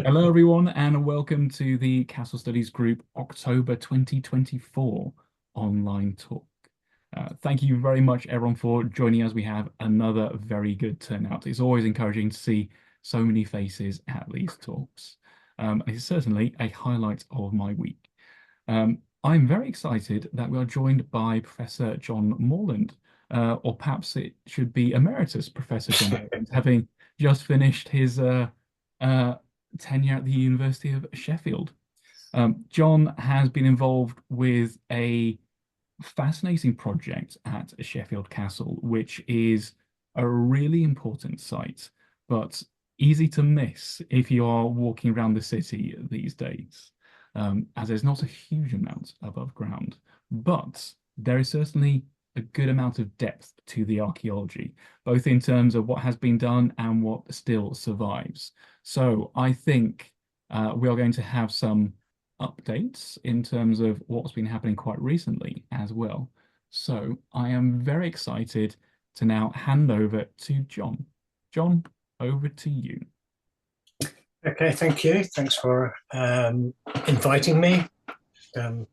Hello, everyone, and welcome to the Castle Studies Group October 2024 online talk. Thank you very much, everyone, for joining us. We have another very good turnout. It's always encouraging to see so many faces at these talks. It's certainly a highlight of my week. I'm very excited that we are joined by Professor John Moreland, or perhaps it should be Emeritus Professor John Moreland, having just finished his uh, tenure at the University of Sheffield. John has been involved with a fascinating project at Sheffield Castle, which is a really important site, but easy to miss if you are walking around the city these days, as there's not a huge amount above ground. But there is certainly a good amount of depth to the archaeology, both in terms of what has been done and what still survives. So I think we are going to have some updates in terms of what's been happening quite recently as well. So I am very excited to now hand over to John. John, over to you. Okay, thank you. Thanks for inviting me.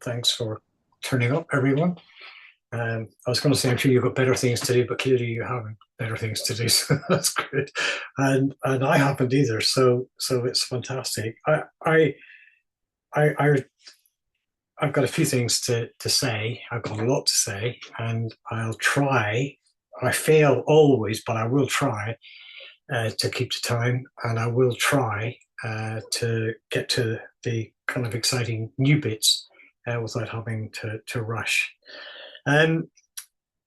Thanks for turning up, everyone. I was going to say, I'm sure you've got better things to do, but clearly you haven't better things to do, so that's good. And I haven't either, so it's fantastic. I I've got a few things to say. I've got a lot to say, and I'll try. I fail always, but I will try to keep to time, and I will try to get to the kind of exciting new bits without having to rush. Um,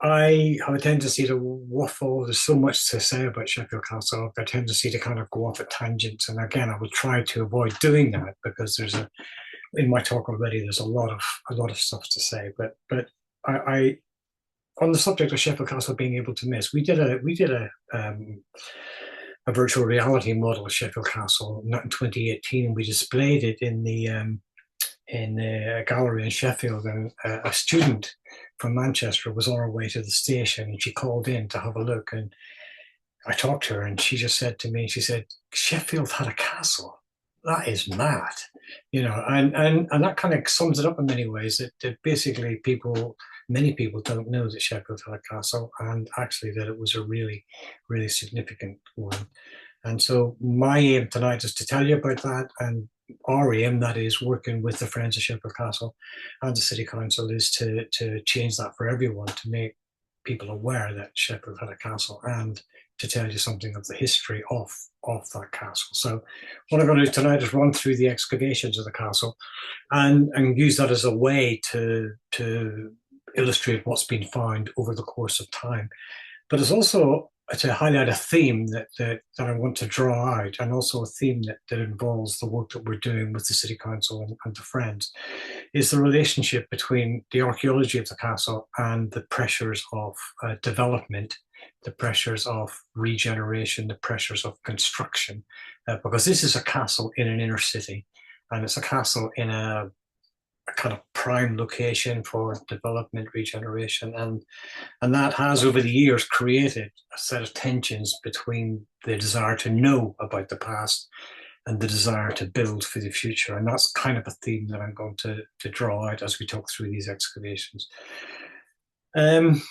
I have a tendency to waffle. There's so much to say about Sheffield Castle. I've got a tendency to kind of go off at tangents, and again, I will try to avoid doing that because there's a in my talk already. There's a lot of stuff to say, but I on the subject of Sheffield Castle being able to miss, we did a virtual reality model of Sheffield Castle in 2018, and we displayed it in a gallery in Sheffield. And a student from Manchester was on her way to the station, and she called in to have a look. And I talked to her, and she just said to me, she said, "Sheffield had a castle. That is mad," and that kind of sums it up in many ways. That basically many people don't know that Sheffield had a castle, and actually that it was a really, really significant one. And so my aim tonight is to tell you about that, and our aim, that is working with the Friends of Sheffield Castle and the City Council, is to change that for everyone, to make people aware that Sheffield had a castle, and to tell you something of the history of that castle. So what I'm going to do tonight is run through the excavations of the castle and use that as a way to illustrate what's been found over the course of time. But it's also to highlight a theme that I want to draw out, and also a theme that involves the work that we're doing with the City Council and the Friends, is the relationship between the archaeology of the castle and the pressures of development, the pressures of regeneration, the pressures of construction. Because this is a castle in an inner city, and it's a castle in a kind of prime location for development, regeneration, and that has over the years created a set of tensions between the desire to know about the past and the desire to build for the future. And that's kind of a theme that I'm going to draw out as we talk through these excavations. Um,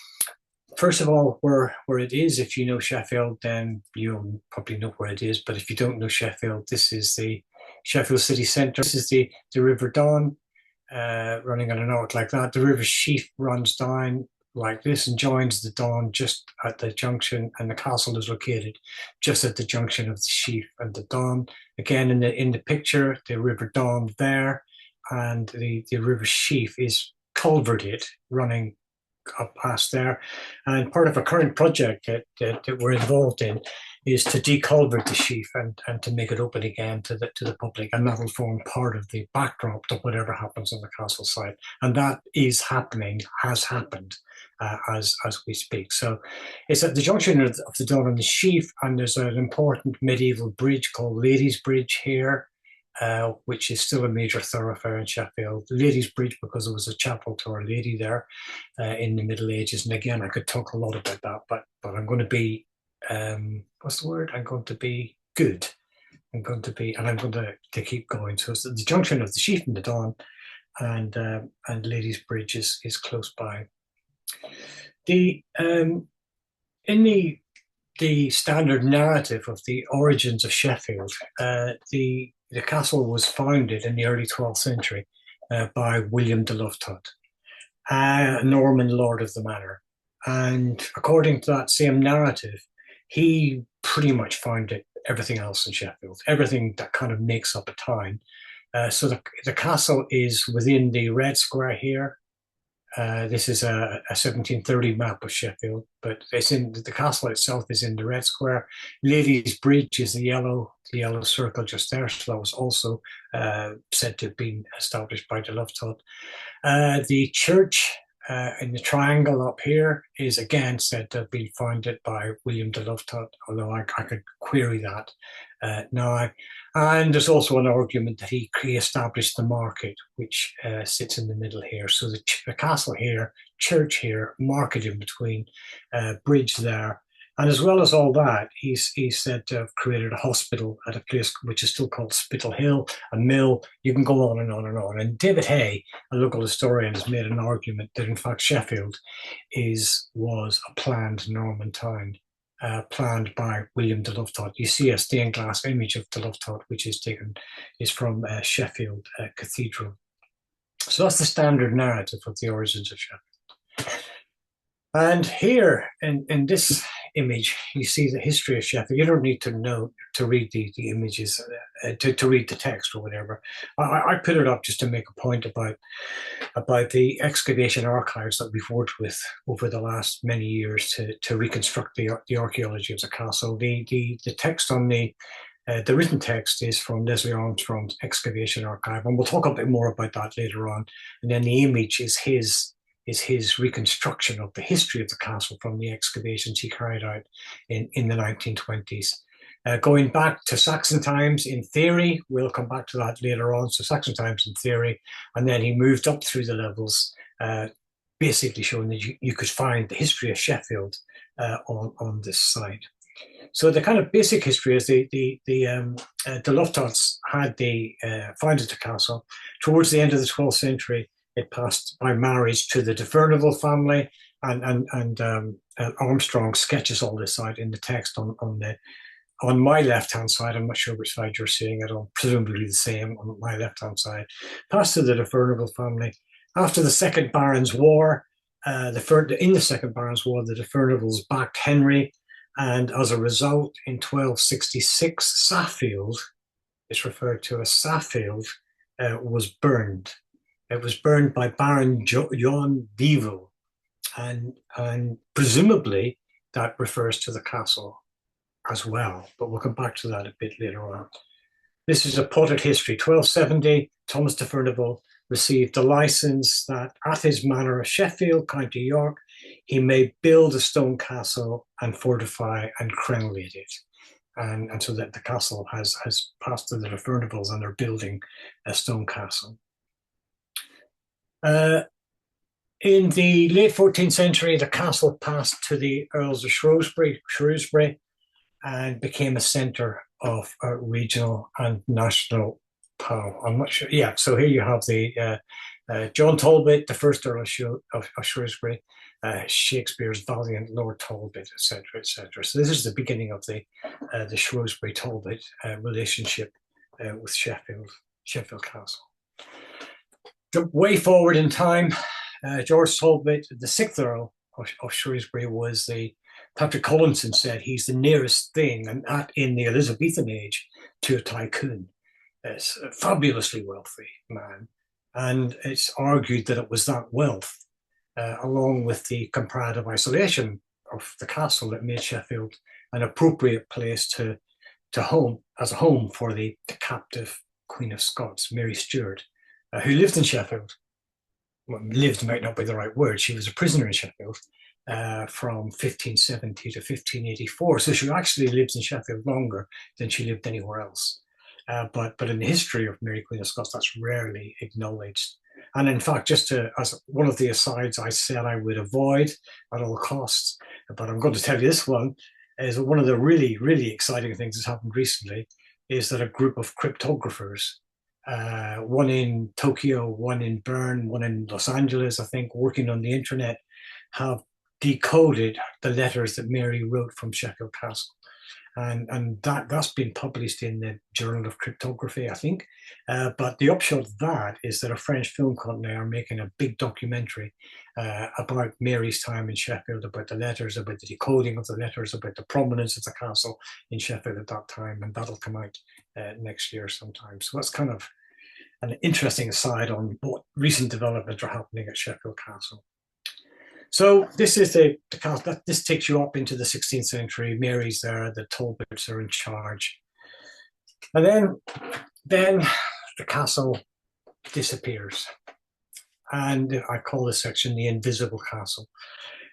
First of all, where it is, if you know Sheffield, then you'll probably know where it is. But if you don't know Sheffield, this is the Sheffield city centre. This is the River Don, running on an arc like that. The River Sheaf runs down like this and joins the Don just at the junction, and the castle is located just at the junction of the Sheaf and the Don. Again, in the picture, the River Don there, and the River Sheaf is culverted, running up past there. And part of a current project that we're involved in is to deculvert the sheaf and to make it open again to the public, and that will form part of the backdrop to whatever happens on the castle site. And that is happening, has happened as we speak. So it's at the junction of the Don and the Sheaf, and there's an important medieval bridge called Ladies' Bridge here, which is still a major thoroughfare in Sheffield. Ladies' Bridge because there was a chapel to Our Lady there in the Middle Ages. And again, I could talk a lot about that, but I'm going to be what's the word? I'm going to be good. I'm going to keep going. So it's the junction of the Sheaf and the Don, and Ladies Bridge is close by. The In the standard narrative of the origins of Sheffield, the castle was founded in the early 12th century by William de Lovetot, a Norman lord of the manor. And according to that same narrative, he pretty much founded everything else in Sheffield, everything that kind of makes up a town. So the castle is within the Red Square here. This is a 1730 map of Sheffield, but it's in the castle itself is in the Red Square. Ladies Bridge is the yellow circle just there. So that was also said to have been established by de Lovetot. The church in the triangle up here is again said to have been founded by William de Lovetot, although I could query that now. And there's also an argument that he established the market, which sits in the middle here. So the castle here, church here, market in between, bridge there. And as well as all that, he's said to have created a hospital at a place which is still called Spittal Hill, a mill. You can go on and on and on. And David Hay, a local historian, has made an argument that in fact Sheffield was a planned Norman town, planned by William de Lovetot. You see a stained glass image of de Lovetot, which is from Sheffield Cathedral. So that's the standard narrative of the origins of Sheffield. And here in this image, you see the history of Sheffield. You don't need to know to read the images, to read the text or whatever. I put it up just to make a point about the excavation archives that we've worked with over the last many years to reconstruct the archaeology of the castle. The text on the written text is from Leslie Armstrong's excavation archive, and we'll talk a bit more about that later on. And then the image is his reconstruction of the history of the castle from the excavations he carried out in the 1920s. Going back to Saxon times in theory, we'll come back to that later on. So Saxon times in theory, and then he moved up through the levels, basically showing that you could find the history of Sheffield on this site. So the kind of basic history is the Loftots had founded the castle towards the end of the 12th century. It passed by marriage to the de Furnivall family, and Armstrong sketches all this out in the text on my left-hand side. I'm not sure which side you're seeing it on, presumably the same on my left-hand side. Passed to the de Furnivall family. After the Second Barons' War, in the Second Barons' War, the de Furnivalls backed Henry, and as a result, in 1266, Saffield, it's referred to as Saffield, was burned. It was burned by Baron John Deville, and presumably that refers to the castle as well, but we'll come back to that a bit later on. This is a potted history. 1270, Thomas de Furnivall received a license that at his manor of Sheffield, County York, he may build a stone castle and fortify and crenellate it. And so that the castle has passed to the de Furnivalls, and they're building a stone castle. In the late 14th century, the castle passed to the Earls of Shrewsbury, and became a centre of regional and national power. I'm not sure. Yeah, so here you have the John Talbot, the first Earl of Shrewsbury, Shakespeare's valiant Lord Talbot, etc., etc. So this is the beginning of the Shrewsbury-Talbot relationship with Sheffield Castle. Jump way forward in time. George Talbot, the sixth Earl of Shrewsbury, was Patrick Collinson said he's the nearest thing, and that in the Elizabethan age, to a tycoon. It's a fabulously wealthy man, and it's argued that it was that wealth, along with the comparative isolation of the castle, that made Sheffield an appropriate place to home as a home for the captive Queen of Scots, Mary Stuart, who lived in Sheffield. Well, lived might not be the right word. She was a prisoner in Sheffield from 1570 to 1584. So she actually lived in Sheffield longer than she lived anywhere else. But in the history of Mary Queen of Scots, that's rarely acknowledged. And in fact, just as one of the asides I said I would avoid at all costs, but I'm going to tell you this one, is one of the really, really exciting things that's happened recently. is that a group of cryptographers, one in Tokyo, one in Bern, one in Los Angeles, I think, working on the internet, have decoded the letters that Mary wrote from Sheffield Castle. And that's been published in the Journal of Cryptography, I think. But the upshot of that is that a French film company are making a big documentary about Mary's time in Sheffield, about the letters, about the decoding of the letters, about the prominence of the castle in Sheffield at that time, and that'll come out next year sometime. So that's kind of an interesting aside on what recent developments are happening at Sheffield Castle. So this is the castle. This takes you up into the 16th century. Mary's there. The Talbots are in charge, and then the castle disappears. And I call this section the Invisible Castle.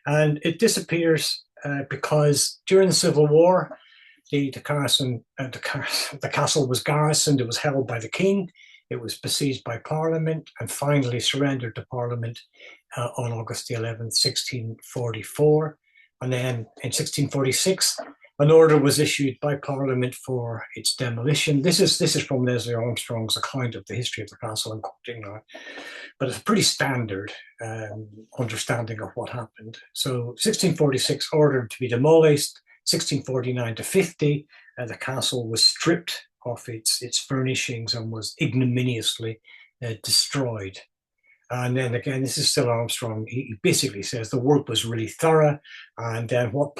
And it disappears because during the Civil War, the castle was garrisoned. It was held by the king. It was besieged by Parliament and finally surrendered to Parliament on August the 11th, 1644. And then in 1646, an order was issued by Parliament for its demolition. This is from Leslie Armstrong's account of the history of the castle I'm quoting now, but it's a pretty standard understanding of what happened. So 1646 ordered to be demolished. 1649 to 50, the castle was stripped of its furnishings and was ignominiously destroyed. And then again, this is still Armstrong. He basically says the work was really thorough, and then what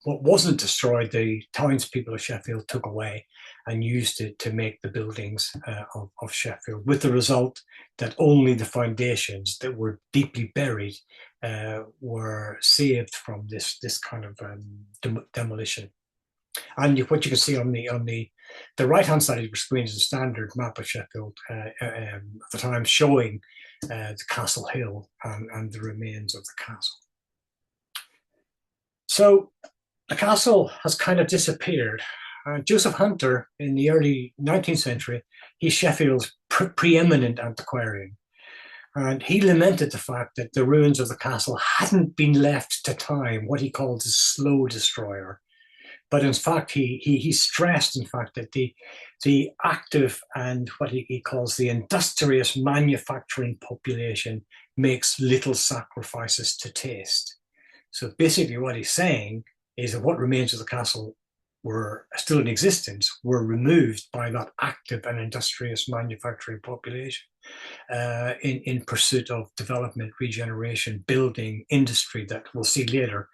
wasn't destroyed, the townspeople of Sheffield took away and used it to make the buildings of Sheffield, with the result that only the foundations that were deeply buried were saved from this kind of demolition. And what you can see on the right-hand side of your screen is a standard map of Sheffield at the time, showing the Castle Hill and the remains of the castle. So the castle has kind of disappeared. Joseph Hunter, in the early 19th century, he's Sheffield's preeminent antiquarian. And he lamented the fact that the ruins of the castle hadn't been left to time, what he called a slow destroyer. But in fact, he stressed, in fact, that the active and what he calls the industrious manufacturing population makes little sacrifices to taste. So basically what he's saying is that what remains of the castle were still in existence were removed by that active and industrious manufacturing population in pursuit of development, regeneration, building, industry that we'll see later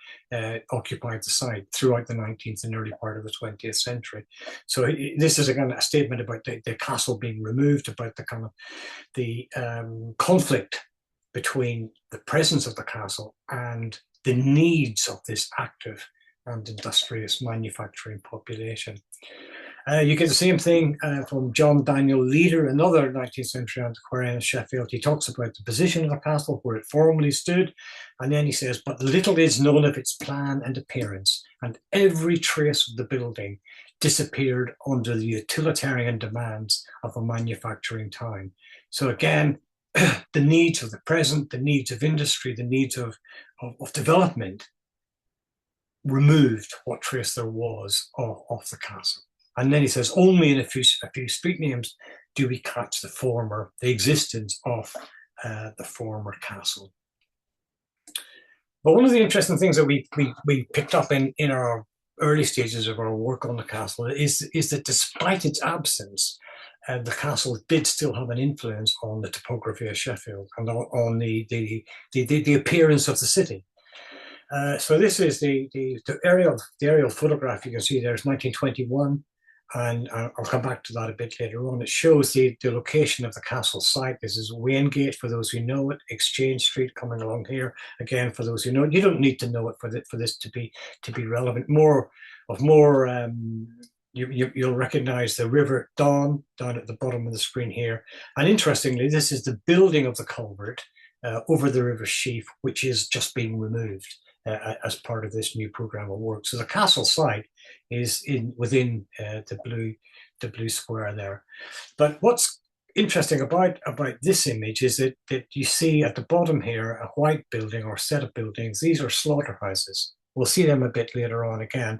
occupied the site throughout the 19th and early part of the 20th century. So this is again a statement about the castle being removed, about the kind of the conflict between the presence of the castle and the needs of this active and industrious manufacturing population. You get the same thing from John Daniel Leader, another 19th century antiquarian in Sheffield. He talks about the position of the castle, where it formerly stood, and then he says, but little is known of its plan and appearance, and every trace of the building disappeared under the utilitarian demands of a manufacturing town. So again, the needs of the present, the needs of industry, the needs of development removed what trace there was of the castle. And then he says, only in a few street names do we catch the existence of the former castle. But one of the interesting things that we picked up in our early stages of our work on the castle is that despite its absence, the castle did still have an influence on the topography of Sheffield and on the appearance of the city. So this is the aerial photograph you can see there is 1921, and I'll come back to that a bit later on. It shows the location of the castle site. This is Waingate, for those who know it, Exchange Street coming along here. Again, for those who know it, you don't need to know it for this to be relevant. You'll recognize the River Don down at the bottom of the screen here. And interestingly, this is the building of the culvert over the River Sheaf, which is just being removed as part of this new program of work. So the castle site is within the blue square there. But what's interesting about this image is that you see at the bottom here a white building or set of buildings. These are slaughterhouses. we'll see them a bit later on again.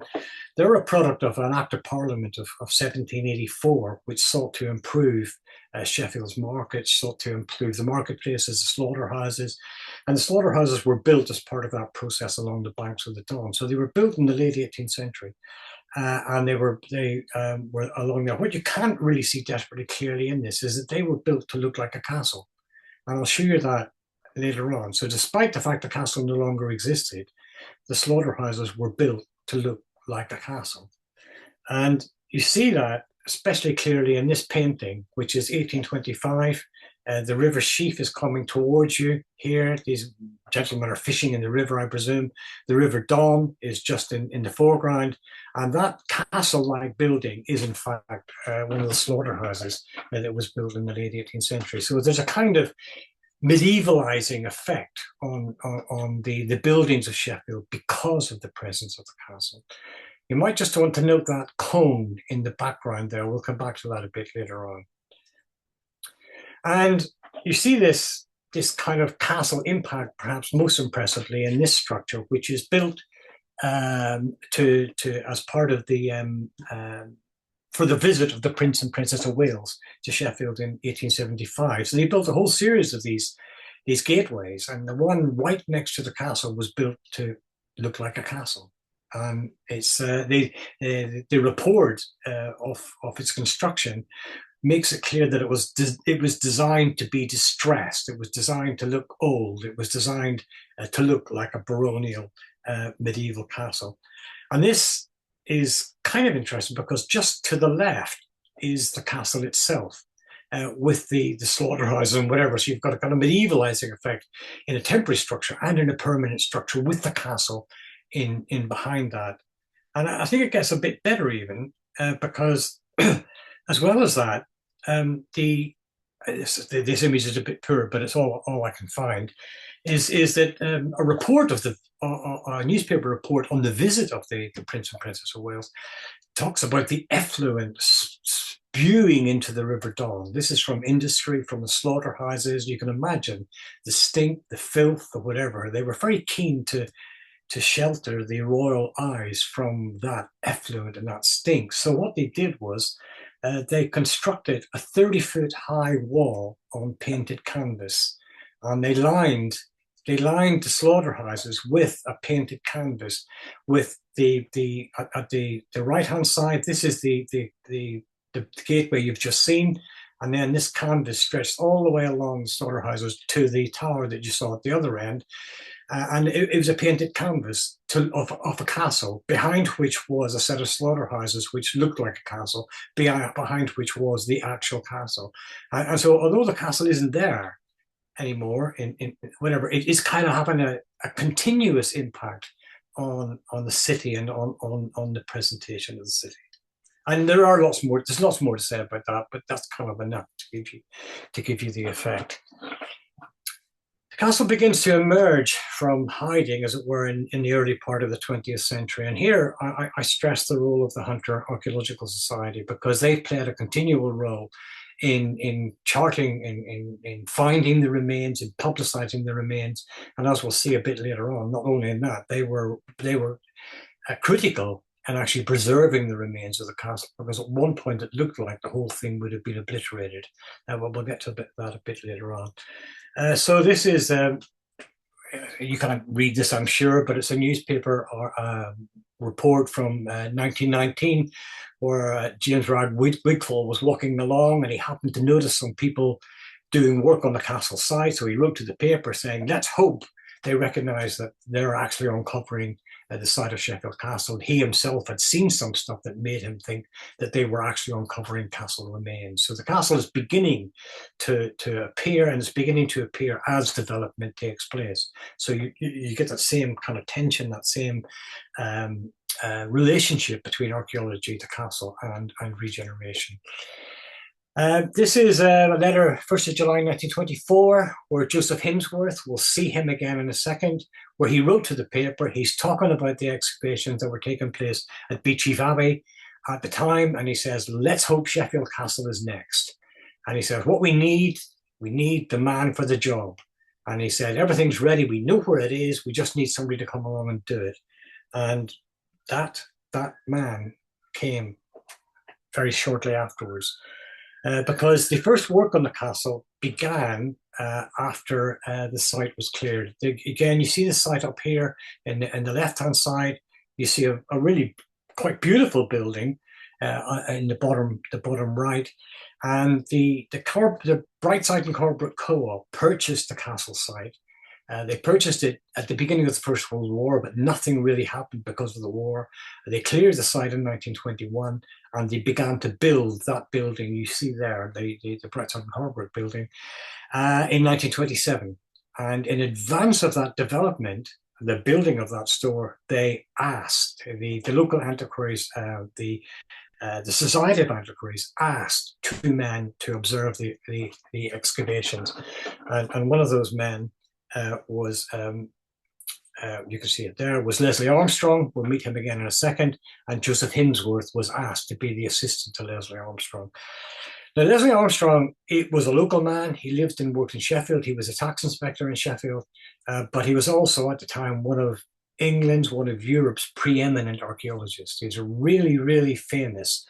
They're a product of an Act of Parliament of 1784, which sought to improve Sheffield's markets, sought to improve the marketplaces, the slaughterhouses. And the slaughterhouses were built as part of that process along the banks of the Don. So they were built in the late 18th century. And they were along there. What you can't really see desperately clearly in this is that they were built to look like a castle. And I'll show you that later on. So despite the fact the castle no longer existed, the slaughterhouses were built to look like a castle. And you see that especially clearly in this painting, which is 1825. The river Sheaf is coming towards you here. These gentlemen are fishing in the river, I presume. The river Don is just in the foreground. And that castle-like building is, in fact, one of the slaughterhouses that was built in the late 18th century. So there's a kind of medievalizing effect on the buildings of Sheffield because of the presence of the castle. You might just want to note that cone in the background there. We'll come back to that a bit later on. And you see this kind of castle impact perhaps most impressively in this structure, which is built as part of the for the visit of the Prince and Princess of Wales to Sheffield in 1875. So they built a whole series of these gateways, and the one right next to the castle was built to look like a castle. It's the report of its construction makes it clear that it was designed to be distressed. It was designed to look old. It was designed to look like a baronial medieval castle. And this is kind of interesting because just to the left is the castle itself. With the slaughterhouse and whatever. So you've got a kind of medievalizing effect in a temporary structure and in a permanent structure with the castle in behind that. And I think it gets a bit better even because as well as that, this image is a bit poor, but it's all I can find, is that a report of a newspaper report on the visit of the Prince and Princess of Wales talks about the effluent spewing into the River Don. This is from industry, from the slaughterhouses. You can imagine the stink, the filth, or whatever. They were very keen to shelter the royal eyes from that effluent and that stink. So what they did was they constructed a 30-foot high wall on painted canvas, and they lined the slaughterhouses with a painted canvas. With at the right hand side, this is the gateway you've just seen, and then this canvas stretched all the way along the slaughterhouses to the tower that you saw at the other end. And it was a painted canvas of a castle, behind which was a set of slaughterhouses which looked like a castle, behind which was the actual castle. And so although the castle isn't there anymore, in whatever, it is kind of having a continuous impact on the city and on the presentation of the city. And there's lots more to say about that, but that's kind of enough to give you the effect. The castle begins to emerge from hiding, as it were, in the early part of the 20th century. And here I stress the role of the Hunter Archaeological Society, because they've played a continual role in charting, in finding the remains, in publicizing the remains. And as we'll see a bit later on, not only in that, they were critical and actually preserving the remains of the castle, because at one point it looked like the whole thing would have been obliterated. We'll get to that a bit later on. So this is, you can't read this, I'm sure, but it's a newspaper report from 1919 where James Rod Wigfall was walking along and he happened to notice some people doing work on the castle site. So he wrote to the paper saying, let's hope they recognize that they're actually uncovering the site of Sheffield Castle. He himself had seen some stuff that made him think that they were actually uncovering castle remains. So the castle is beginning to appear, and it's beginning to appear as development takes place. So you get that same kind of tension, that same relationship between archaeology, the castle, and regeneration. This is a letter, 1st of July 1924, where Joseph Himsworth, we'll see him again in a second, where he wrote to the paper. He's talking about the excavations that were taking place at Beechief Abbey at the time, and he says, let's hope Sheffield Castle is next. And he says, what we need the man for the job. And he said, everything's ready, we know where it is, we just need somebody to come along and do it. And that that man came very shortly afterwards, because the first work on the castle began after the site was cleared. Again, you see the site up here in the left-hand side. You see a really quite beautiful building in the bottom right, and the Brightside and Corbett Co-op purchased the castle site. They purchased it at the beginning of the First World War, but nothing really happened because of the war. They cleared the site in 1921, and they began to build that building you see there, the Brightside and Corbett building, in 1927. And in advance of that development, the building of that store, they asked the local antiquaries, the Society of Antiquaries asked two men to observe the excavations. And one of those men was, you can see it there, was Leslie Armstrong. We'll meet him again in a second. And Joseph Himsworth was asked to be the assistant to Leslie Armstrong. Now, Leslie Armstrong, it was a local man. He lived and worked in Sheffield. He was a tax inspector in Sheffield, but he was also at the time one of England's, one of Europe's preeminent archaeologists. He's a really, really famous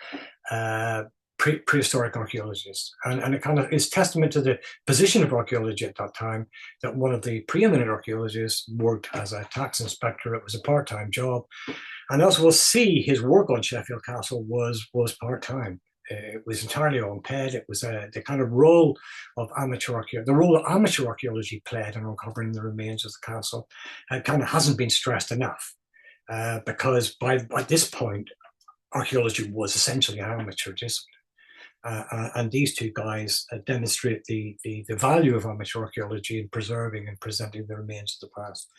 prehistoric archaeologist. And it kind of is testament to the position of archaeology at that time, that one of the preeminent archaeologists worked as a tax inspector. It was a part-time job. And as we'll see, his work on Sheffield Castle was part-time. It was entirely unpaid. It was the kind of role of the role that amateur archaeology played in uncovering the remains of the castle, kind of hasn't been stressed enough, because by this point, archaeology was essentially an amateur discipline. And these two guys demonstrate the value of amateur archaeology in preserving and presenting the remains of the past.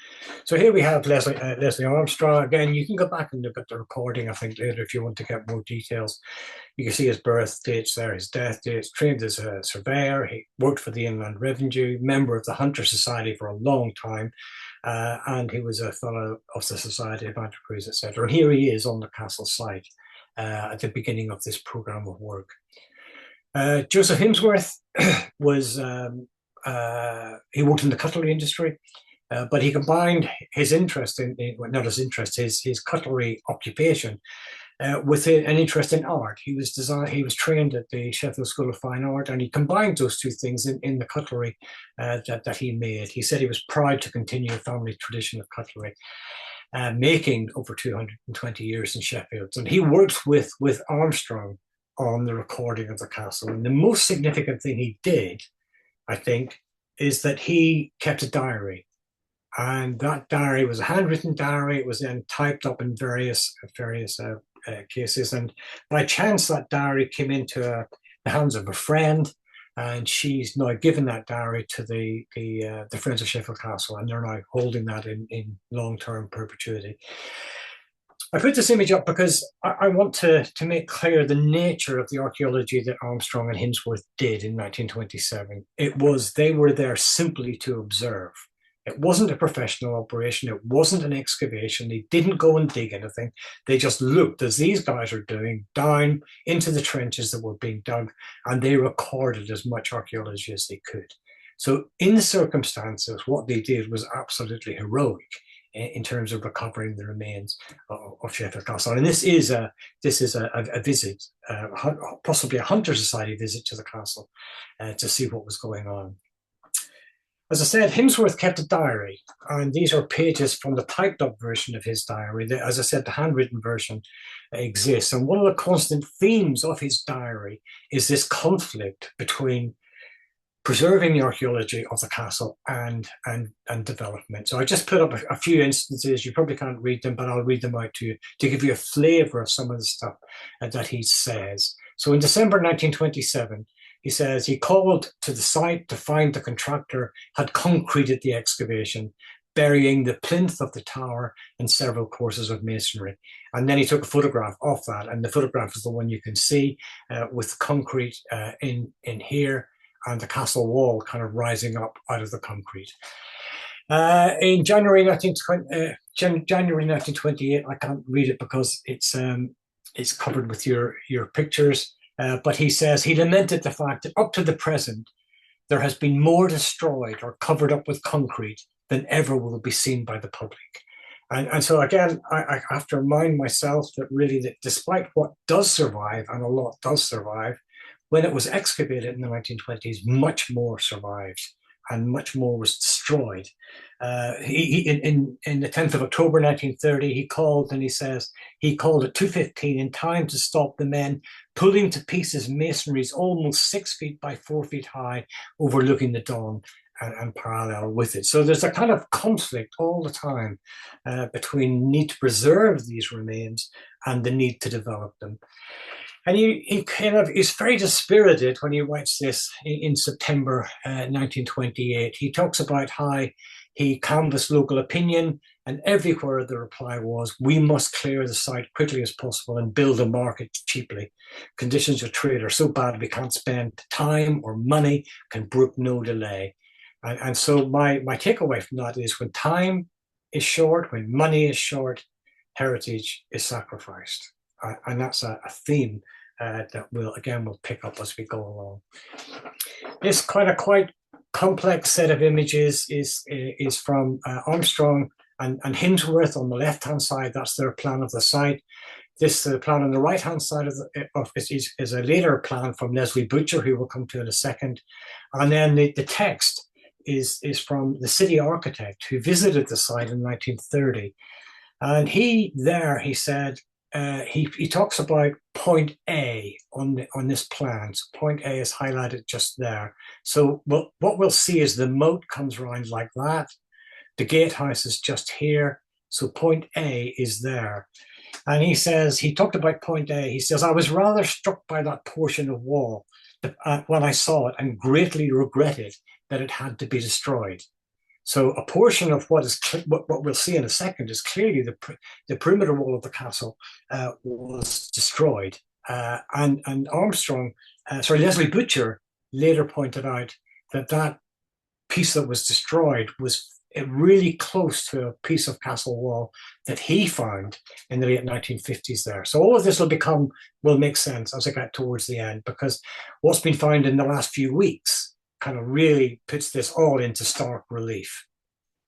So here we have Leslie Armstrong. Again, you can go back and look at the recording, I think, later if you want to get more details. You can see his birth dates there, his death dates, trained as a surveyor. He worked for the Inland Revenue, member of the Hunter Society for a long time, and he was a fellow of the Society of Antiquaries, etc. And here he is on the castle site at the beginning of this program of work. Joseph Himsworth was he worked in the cutlery industry, but he combined his interest not his interest, his cutlery occupation with an interest in art. He was trained at the Sheffield School of Fine Art, and he combined those two things in the cutlery that he made. He said he was proud to continue a family tradition of cutlery, making over 220 years in Sheffield. And he worked with Armstrong on the recording of the castle. And the most significant thing he did, I think, is that he kept a diary. And that diary was a handwritten diary. It was then typed up in various cases. And by chance, that diary came into the hands of a friend, and she's now given that diary to the Friends of Sheffield Castle, and they're now holding that in long-term perpetuity. I put this image up because I want to make clear the nature of the archaeology that Armstrong and Himsworth did in 1927. They were there simply to observe. It wasn't a professional operation. It wasn't an excavation. They didn't go and dig anything. They just looked, as these guys are doing, down into the trenches that were being dug, and they recorded as much archaeology as they could. So in the circumstances, what they did was absolutely heroic in terms of recovering the remains of Sheffield Castle. And this is a visit, possibly a Hunter Society visit to the castle to see what was going on. As I said, Himsworth kept a diary, and these are pages from the typed up version of his diary. As I said, the handwritten version exists. And one of the constant themes of his diary is this conflict between preserving the archaeology of the castle and development. So I just put up a few instances. You probably can't read them, but I'll read them out to you to give you a flavour of some of the stuff that he says. So in December 1927, he says he called to the site to find the contractor had concreted the excavation, burying the plinth of the tower and several courses of masonry. And then he took a photograph of that, and the photograph is the one you can see with concrete in here, and the castle wall kind of rising up out of the concrete. In January 1928, I can't read it because it's covered with your pictures, but he says he lamented the fact that up to the present, there has been more destroyed or covered up with concrete than ever will be seen by the public. And so again, I have to remind myself that really that despite what does survive, and a lot does survive, when it was excavated in the 1920s, much more survived and much more was destroyed. In the 10th of October 1930, he called and he says, he called at 2:15 in time to stop the men pulling to pieces masonries almost 6 feet by 4 feet high, overlooking the Don and parallel with it. So there's a kind of conflict all the time between need to preserve these remains and the need to develop them. And he kind of is very dispirited when he writes this in September 1928. He talks about how he canvassed local opinion, and everywhere the reply was, we must clear the site quickly as possible and build a market cheaply. Conditions of trade are so bad we can't spend time or money, can brook no delay. And so my takeaway from that is when time is short, when money is short, heritage is sacrificed. And that's a theme that we'll pick up as we go along. This quite complex set of images is from Armstrong and Hinsworth on the left-hand side. That's their plan of the site. This plan on the right-hand side of it is a later plan from Leslie Butcher, who we'll come to in a second. And then the text is from the city architect who visited the site in 1930. And he said, he talks about point A on this plan. So point A is highlighted just there. So what we'll see is the moat comes around like that. The gatehouse is just here. So point A is there. And he says, he talked about point A. He says, I was rather struck by that portion of wall when I saw it and greatly regretted that it had to be destroyed. So a portion of what we'll see in a second is clearly the perimeter wall of the castle was destroyed. And Leslie Butcher later pointed out that piece that was destroyed was really close to a piece of castle wall that he found in the late 1950s there. So all of this will make sense as I get towards the end, because what's been found in the last few weeks kind of really puts this all into stark relief.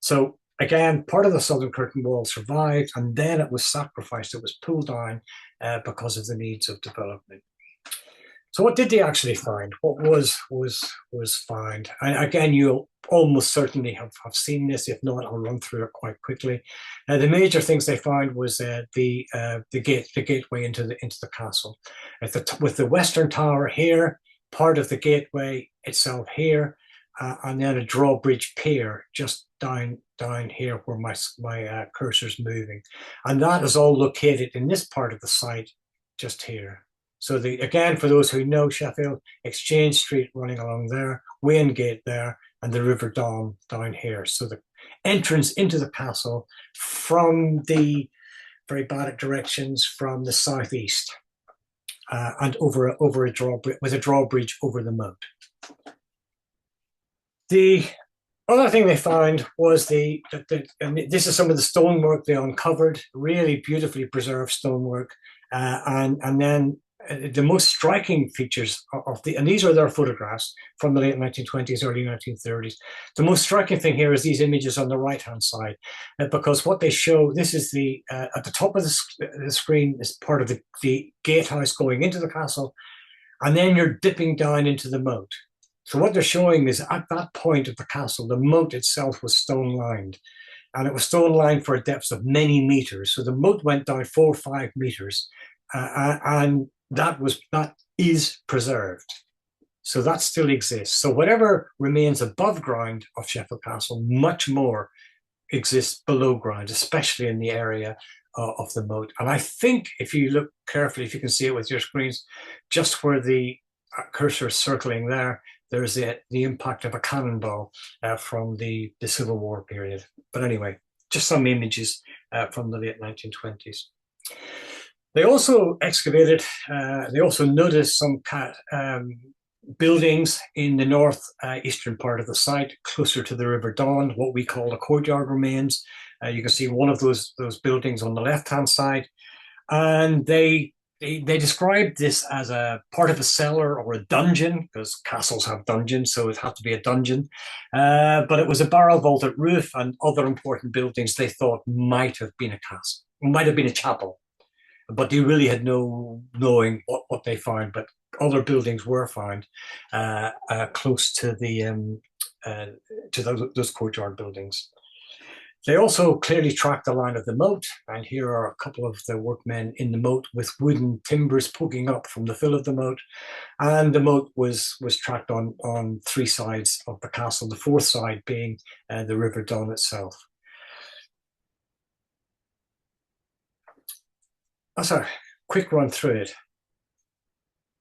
So again, part of the southern curtain wall survived, and then it was sacrificed. It was pulled down because of the needs of development. So what did they actually find? What was found? And again, you'll almost certainly have seen this. If not, I'll run through it quite quickly. The major things they found was the gateway into the castle, with the western tower here, part of the gateway itself here, and then a drawbridge pier just down here where my cursor's moving, and that is all located in this part of the site just here. So again, for those who know Sheffield, Exchange Street running along there, Wain Gate there, and the River Don down here. So the entrance into the castle from the very bad directions from the southeast, and over a drawbridge, with a drawbridge over the moat. The other thing they found was and this is some of the stonework they uncovered, really beautifully preserved stonework, and then the most striking features and these are their photographs from the late 1920s, early 1930s. The most striking thing here is these images on the right-hand side, because what they show, this is at the top of the screen is part of the gatehouse going into the castle, and then you're dipping down into the moat. So what they're showing is at that point of the castle, the moat itself was stone-lined, and it was stone-lined for a depth of many meters. So the moat went down 4 or 5 meters, and that is preserved. So that still exists. So whatever remains above ground of Sheffield Castle, much more exists below ground, especially in the area of the moat. And I think if you look carefully, if you can see it with your screens, just where the cursor is circling there's the impact of a cannonball from the Civil War period. But anyway, just some images from the late 1920s. They also excavated, they also noticed some buildings in the north eastern part of the site, closer to the River Don, what we call the courtyard remains. You can see one of those buildings on the left-hand side. And they they described this as a part of a cellar or a dungeon, because castles have dungeons, so it had to be a dungeon. But it was a barrel vaulted roof, and other important buildings they thought might have been a castle, might have been a chapel, but they really had no knowing what they found. But other buildings were found close uh, to those courtyard buildings. They also clearly tracked the line of the moat, and here are a couple of the workmen in the moat with wooden timbers poking up from the fill of the moat. And the moat was tracked on three sides of the castle, the fourth side being the River Don itself. That's a quick run through it.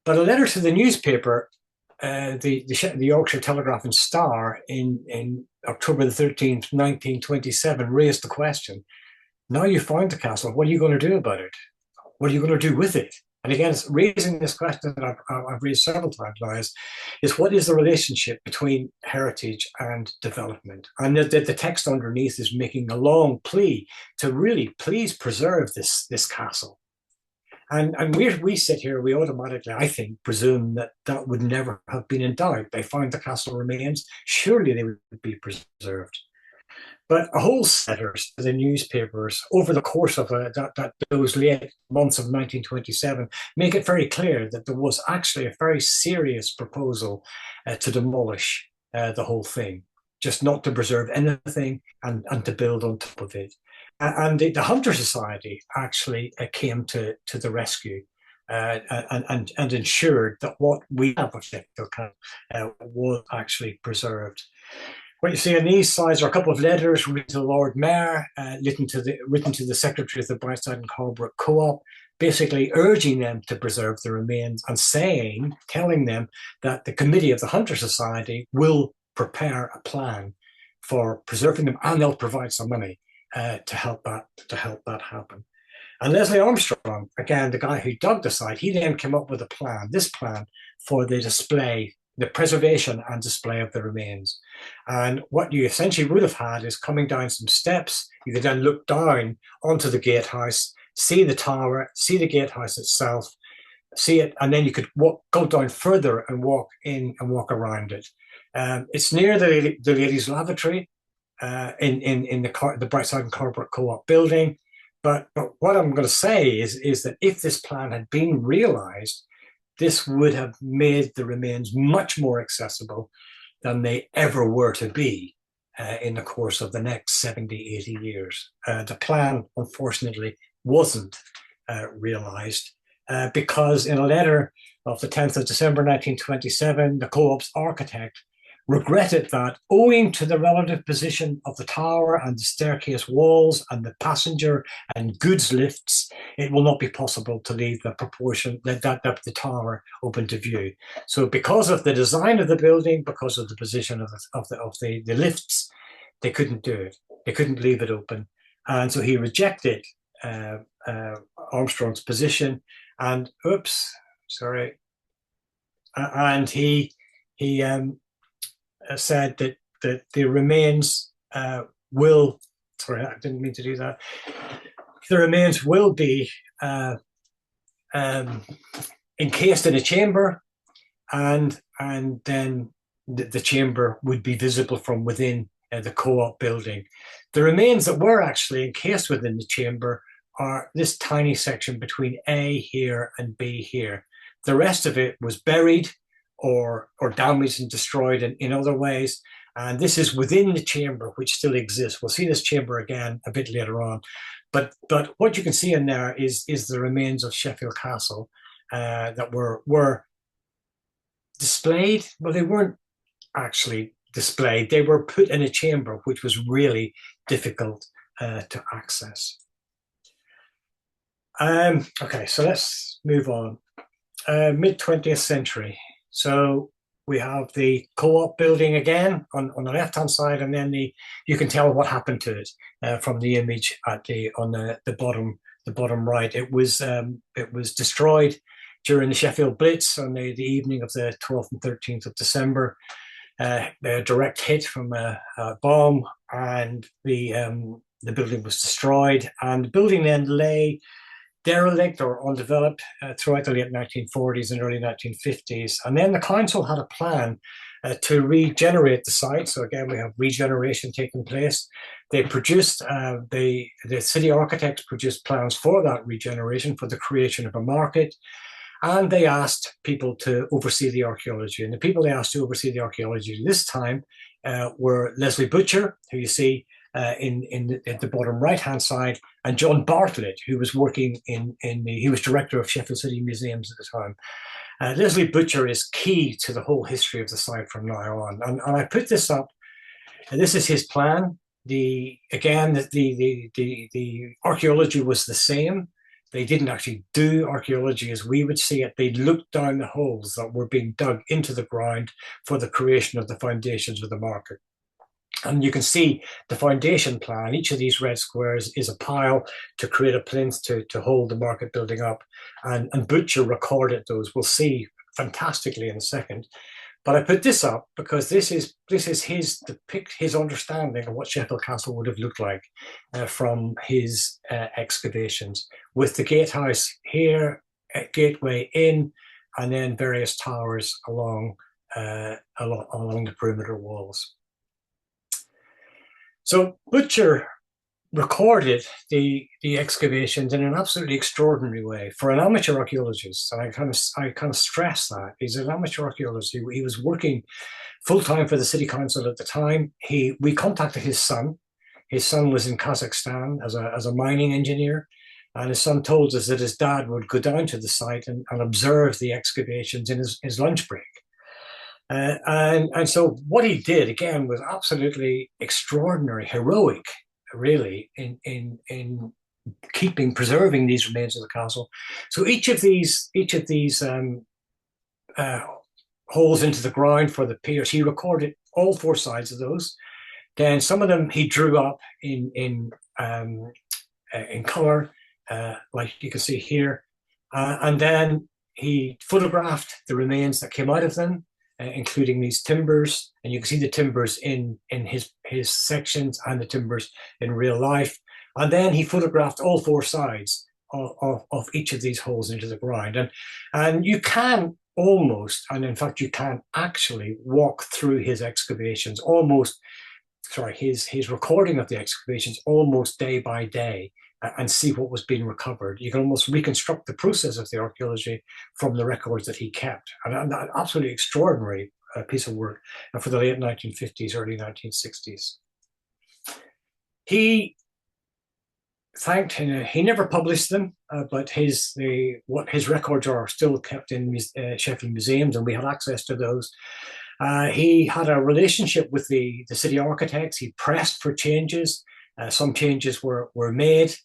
But a letter to the newspaper, the Yorkshire Telegraph and Star, in October the 13th, 1927, raised the question: now you found the castle, what are you going to do about it? What are you going to do with it? And again, it's raising this question that I've raised several times now is what is the relationship between heritage and development? And the text underneath is making a long plea to really please preserve this castle. And we sit here, we automatically, I think, presume that that would never have been in doubt. They found the castle remains, surely they would be preserved. But a whole letters to the newspapers over the course of those late months of 1927 make it very clear that there was actually a very serious proposal to demolish the whole thing, just not to preserve anything and to build on top of it. And the Hunter Society actually came to the rescue and ensured that what we have of Sheffield Castle was actually preserved. What you see on these slides are a couple of letters written to the Lord Mayor, written to the Secretary of the Brightside and Corbrook Co-op, basically urging them to preserve the remains and telling them that the committee of the Hunter Society will prepare a plan for preserving them, and they'll provide some money to help that happen. And Leslie Armstrong, again, the guy who dug the site, he then came up with this plan for the display, the preservation and display of the remains. And what you essentially would have had is coming down some steps. You could then look down onto the gatehouse, see the tower, see the gatehouse itself, see it, and then you could go down further and walk in and walk around it. It's near the ladies' lavatory in the Brightside and Corbrook Co-op building. But what I'm going to say is that if this plan had been realised, this would have made the remains much more accessible than they ever were to be in the course of the next 70, 80 years. The plan, unfortunately, wasn't realised because in a letter of the 10th of December 1927, the co-op's architect regretted that, owing to the relative position of the tower and the staircase walls and the passenger and goods lifts, it will not be possible to leave the proportion that the tower open to view. So, because of the design of the building, because of the position of the lifts, they couldn't do it. They couldn't leave it open, and so he rejected Armstrong's position. And he said that the remains will. Sorry, I didn't mean to do that. The remains will be encased in a chamber, and then the chamber would be visible from within the co-op building. The remains that were actually encased within the chamber are this tiny section between A here and B here. The rest of it was buried or damaged and destroyed in other ways. And this is within the chamber, which still exists. We'll see this chamber again a bit later on. But what you can see in there is the remains of Sheffield Castle that were displayed. Well, they weren't actually displayed. They were put in a chamber, which was really difficult to access. Okay, so let's move on. Mid-20th century. So we have the co-op building again on the left-hand side, and then you can tell what happened to it from the image on the bottom right. It was destroyed during the Sheffield Blitz on the evening of the 12th and 13th of December. A direct hit from a bomb, and the building was destroyed. And the building then lay derelict or undeveloped throughout the late 1940s and early 1950s. And then the council had a plan to regenerate the site. So again, we have regeneration taking place. They produced, the city architects produced plans for that regeneration, for the creation of a market. And they asked people to oversee the archaeology. And the people they asked to oversee the archaeology this time were Leslie Butcher, who you see at the bottom right-hand side, and John Bartlett, who was working he was director of Sheffield City Museums at the time. Leslie Butcher is key to the whole history of the site from now on. And I put this up, and this is his plan. The archaeology was the same. They didn't actually do archaeology as we would see it. They looked down the holes that were being dug into the ground for the creation of the foundations of the market. And you can see the foundation plan. Each of these red squares is a pile to create a plinth to hold the market building up. And Butcher recorded those. We'll see fantastically in a second. But I put this up because this is his understanding of what Sheffield Castle would have looked like from his excavations, with the gatehouse here, gateway in, and then various towers along the perimeter walls. So Butcher recorded the excavations in an absolutely extraordinary way for an amateur archaeologist, and I kind of stress that he's an amateur archaeologist. He was working full time for the city council at the time. We contacted his son. His son was in Kazakhstan as a mining engineer, and his son told us that his dad would go down to the site and observe the excavations in his lunch break. And so what he did again was absolutely extraordinary, heroic, really, in preserving these remains of the castle. So each of these holes into the ground for the piers, he recorded all four sides of those. Then some of them he drew up in color, like you can see here, and then he photographed the remains that came out of them, including these timbers, and you can see the timbers in his sections and the timbers in real life. And then he photographed all four sides of each of these holes into the ground. And you can almost, and in fact you can actually walk through his excavations his recording of the excavations almost day by day and see what was being recovered. You can almost reconstruct the process of the archaeology from the records that he kept. And an absolutely extraordinary piece of work for the late 1950s, early 1960s. He never published them, but his records are still kept in Sheffield museums, and we have access to those. He had a relationship with the city architects. He pressed for changes. Some changes were made.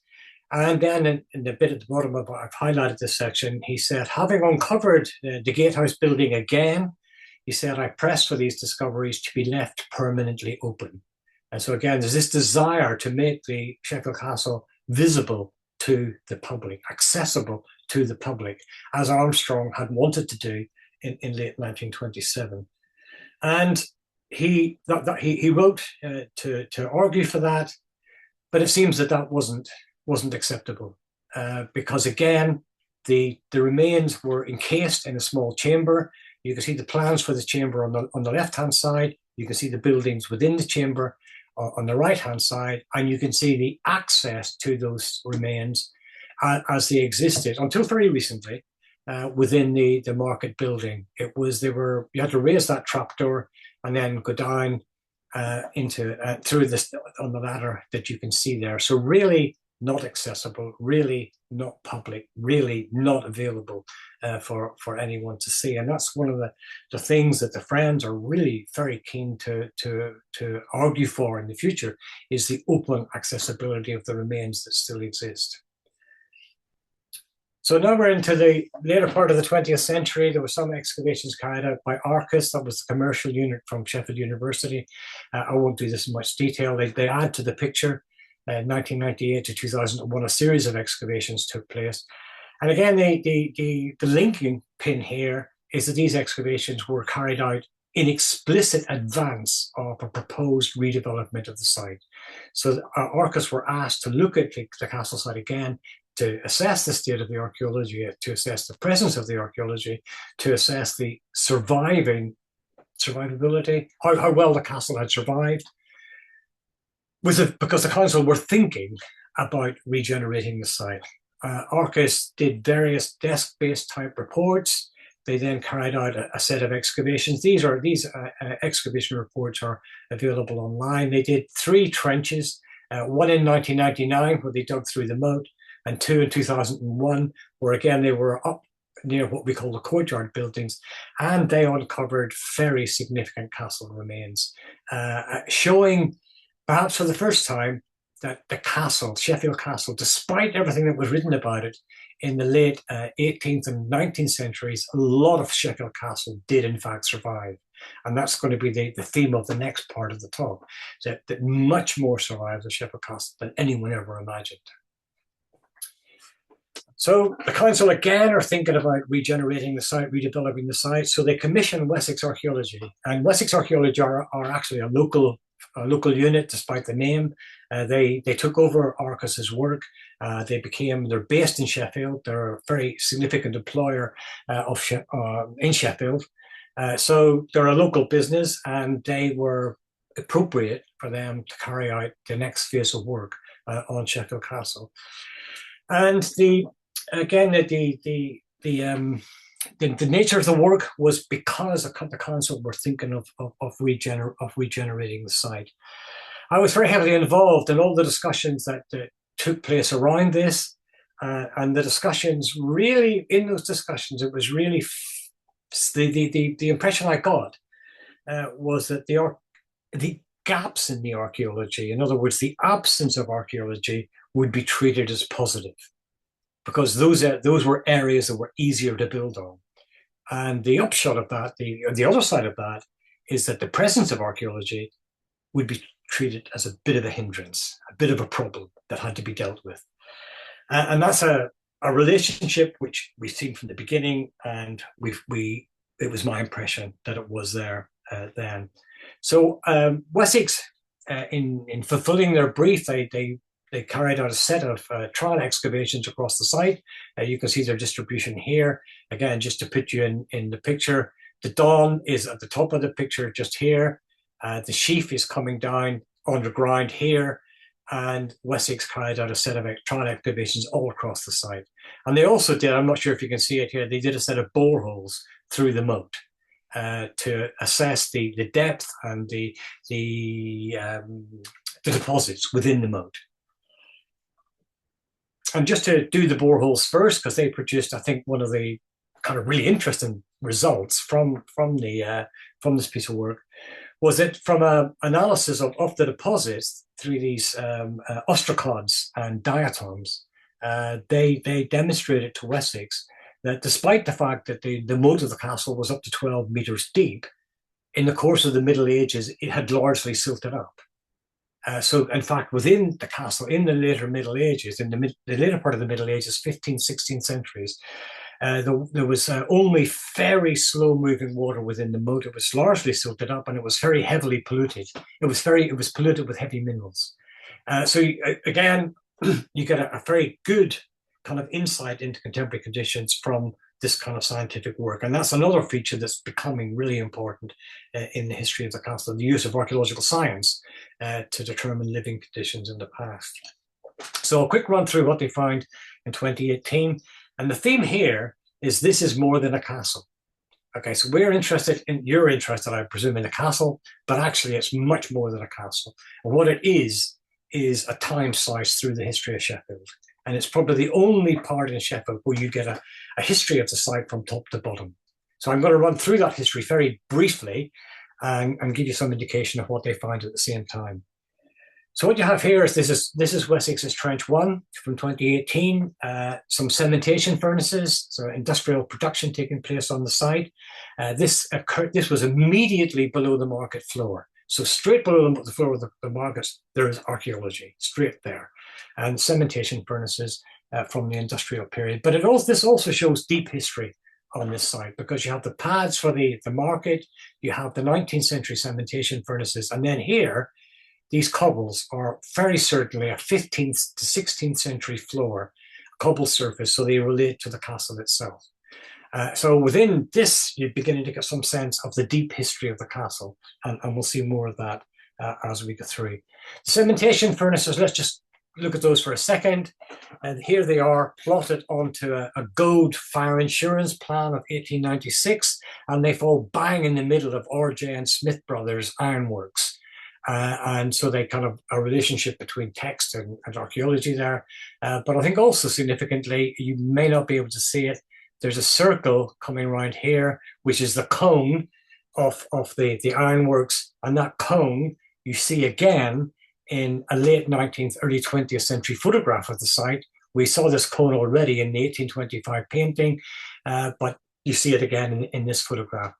And then in the bit at the bottom of I've highlighted this section, he said, having uncovered the gatehouse building again, he said, I pressed for these discoveries to be left permanently open. And so again, there's this desire to make the Sheffield Castle visible to the public, accessible to the public, as Armstrong had wanted to do in late 1927. And he wrote to argue for that, but it seems that wasn't acceptable because again, the remains were encased in a small chamber. You can see the plans for the chamber on the left-hand side. You can see the buildings within the chamber on the right-hand side, and you can see the access to those remains as they existed until very recently within the market building. You had to raise that trapdoor and then go down through this on the ladder that you can see there. So really not accessible, really not public, really not available for anyone to see. And that's one of the things that the Friends are really very keen to argue for in the future, is the open accessibility of the remains that still exist. So now we're into the later part of the 20th century. There were some excavations carried out by Arcus, that was the commercial unit from Sheffield University. I won't do this in much detail. They add to the picture. 1998 to 2001, a series of excavations took place. And again, the linking pin here is that these excavations were carried out in explicit advance of a proposed redevelopment of the site. So Arcus were asked to look at the castle site again to assess the state of the archaeology, to assess the presence of the archaeology, to assess the survivability, how well the castle had survived, because the council were thinking about regenerating the site. Archists did various desk-based type reports. They then carried out a set of excavations. These excavation reports are available online. They did 3 trenches, one in 1999 where they dug through the moat, and 2 in 2001 where again they were up near what we call the courtyard buildings, and they uncovered very significant castle remains, showing perhaps for the first time that the castle, Sheffield Castle, despite everything that was written about it in the late 18th and 19th centuries, a lot of Sheffield Castle did in fact survive. And that's going to be the theme of the next part of the talk, that much more survives the Sheffield Castle than anyone ever imagined. So the council again are thinking about regenerating the site, redeveloping the site. So they commissioned Wessex Archaeology, and Wessex Archaeology are actually a local unit, despite the name. They took over Arcus's work. They're based in Sheffield. They're a very significant employer in Sheffield. So they're a local business, and they were appropriate for them to carry out the next phase of work on Sheffield Castle. And the nature of the work was because the council were thinking of regenerating the site. I was very heavily involved in all the discussions that took place around this, and the discussions really, in those discussions, it was really the impression I got was that the gaps in the archaeology, in other words, the absence of archaeology, would be treated as positive, because those were areas that were easier to build on. And the upshot of that, the other side of that, is that the presence of archaeology would be treated as a bit of a hindrance, a bit of a problem that had to be dealt with. And that's a relationship which we've seen from the beginning, and it was my impression that it was there then. So Wessex, in fulfilling their brief, they carried out a set of trial excavations across the site. You can see their distribution here. Again, just to put you in the picture, the dawn is at the top of the picture just here. The sheaf is coming down underground here, and Wessex carried out a set of trial excavations all across the site. And they also did, I'm not sure if you can see it here, they did a set of boreholes through the moat to assess the depth and the deposits within the moat. And just to do the boreholes first, because they produced, I think, one of the kind of really interesting results from this piece of work, was that from an analysis of the deposits through these ostracods and diatoms, they demonstrated to Wessex that despite the fact that the moat of the castle was up to 12 meters deep, in the course of the Middle Ages, it had largely silted up. So, in fact, within the castle, in the later Middle Ages, in the later part of the Middle Ages, 15th, 16th centuries, there was only very slow-moving water within the moat. It was largely silted up, and it was very heavily polluted. It was polluted with heavy minerals. So, again, you get a very good kind of insight into contemporary conditions from this kind of scientific work. And that's another feature that's becoming really important in the history of the castle, the use of archaeological science to determine living conditions in the past. So a quick run through what they found in 2018. And the theme here is this is more than a castle. Okay, so you're interested, I presume, in a castle, but actually it's much more than a castle. And what it is a time slice through the history of Sheffield. And it's probably the only part in Sheffield where you get a history of the site from top to bottom. So I'm going to run through that history very briefly and give you some indication of what they find at the same time. So what you have here is this is Wessex's Trench 1 from 2018, some cementation furnaces, so industrial production taking place on the site. This was immediately below the market floor. So straight below the floor of the market, there is archaeology, straight there, and cementation furnaces from the industrial period. But this also shows deep history on this site, because you have the pads for the market, you have the 19th century cementation furnaces, and then here, these cobbles are very certainly a 15th to 16th century floor. cobble surface, so they relate to the castle itself. So within this, you're beginning to get some sense of the deep history of the castle, and we'll see more of that as we go through. The cementation furnaces, let's just look at those for a second. And here they are plotted onto a gold fire insurance plan of 1896, and they fall bang in the middle of R.J. and Smith Brothers ironworks. And so they kind of a relationship between text and archaeology there. But I think also significantly, you may not be able to see it, there's a circle coming around here, which is the cone of the ironworks. And that cone you see again in a late 19th, early 20th century photograph of the site. We saw this cone already in the 1825 painting, but you see it again in this photograph.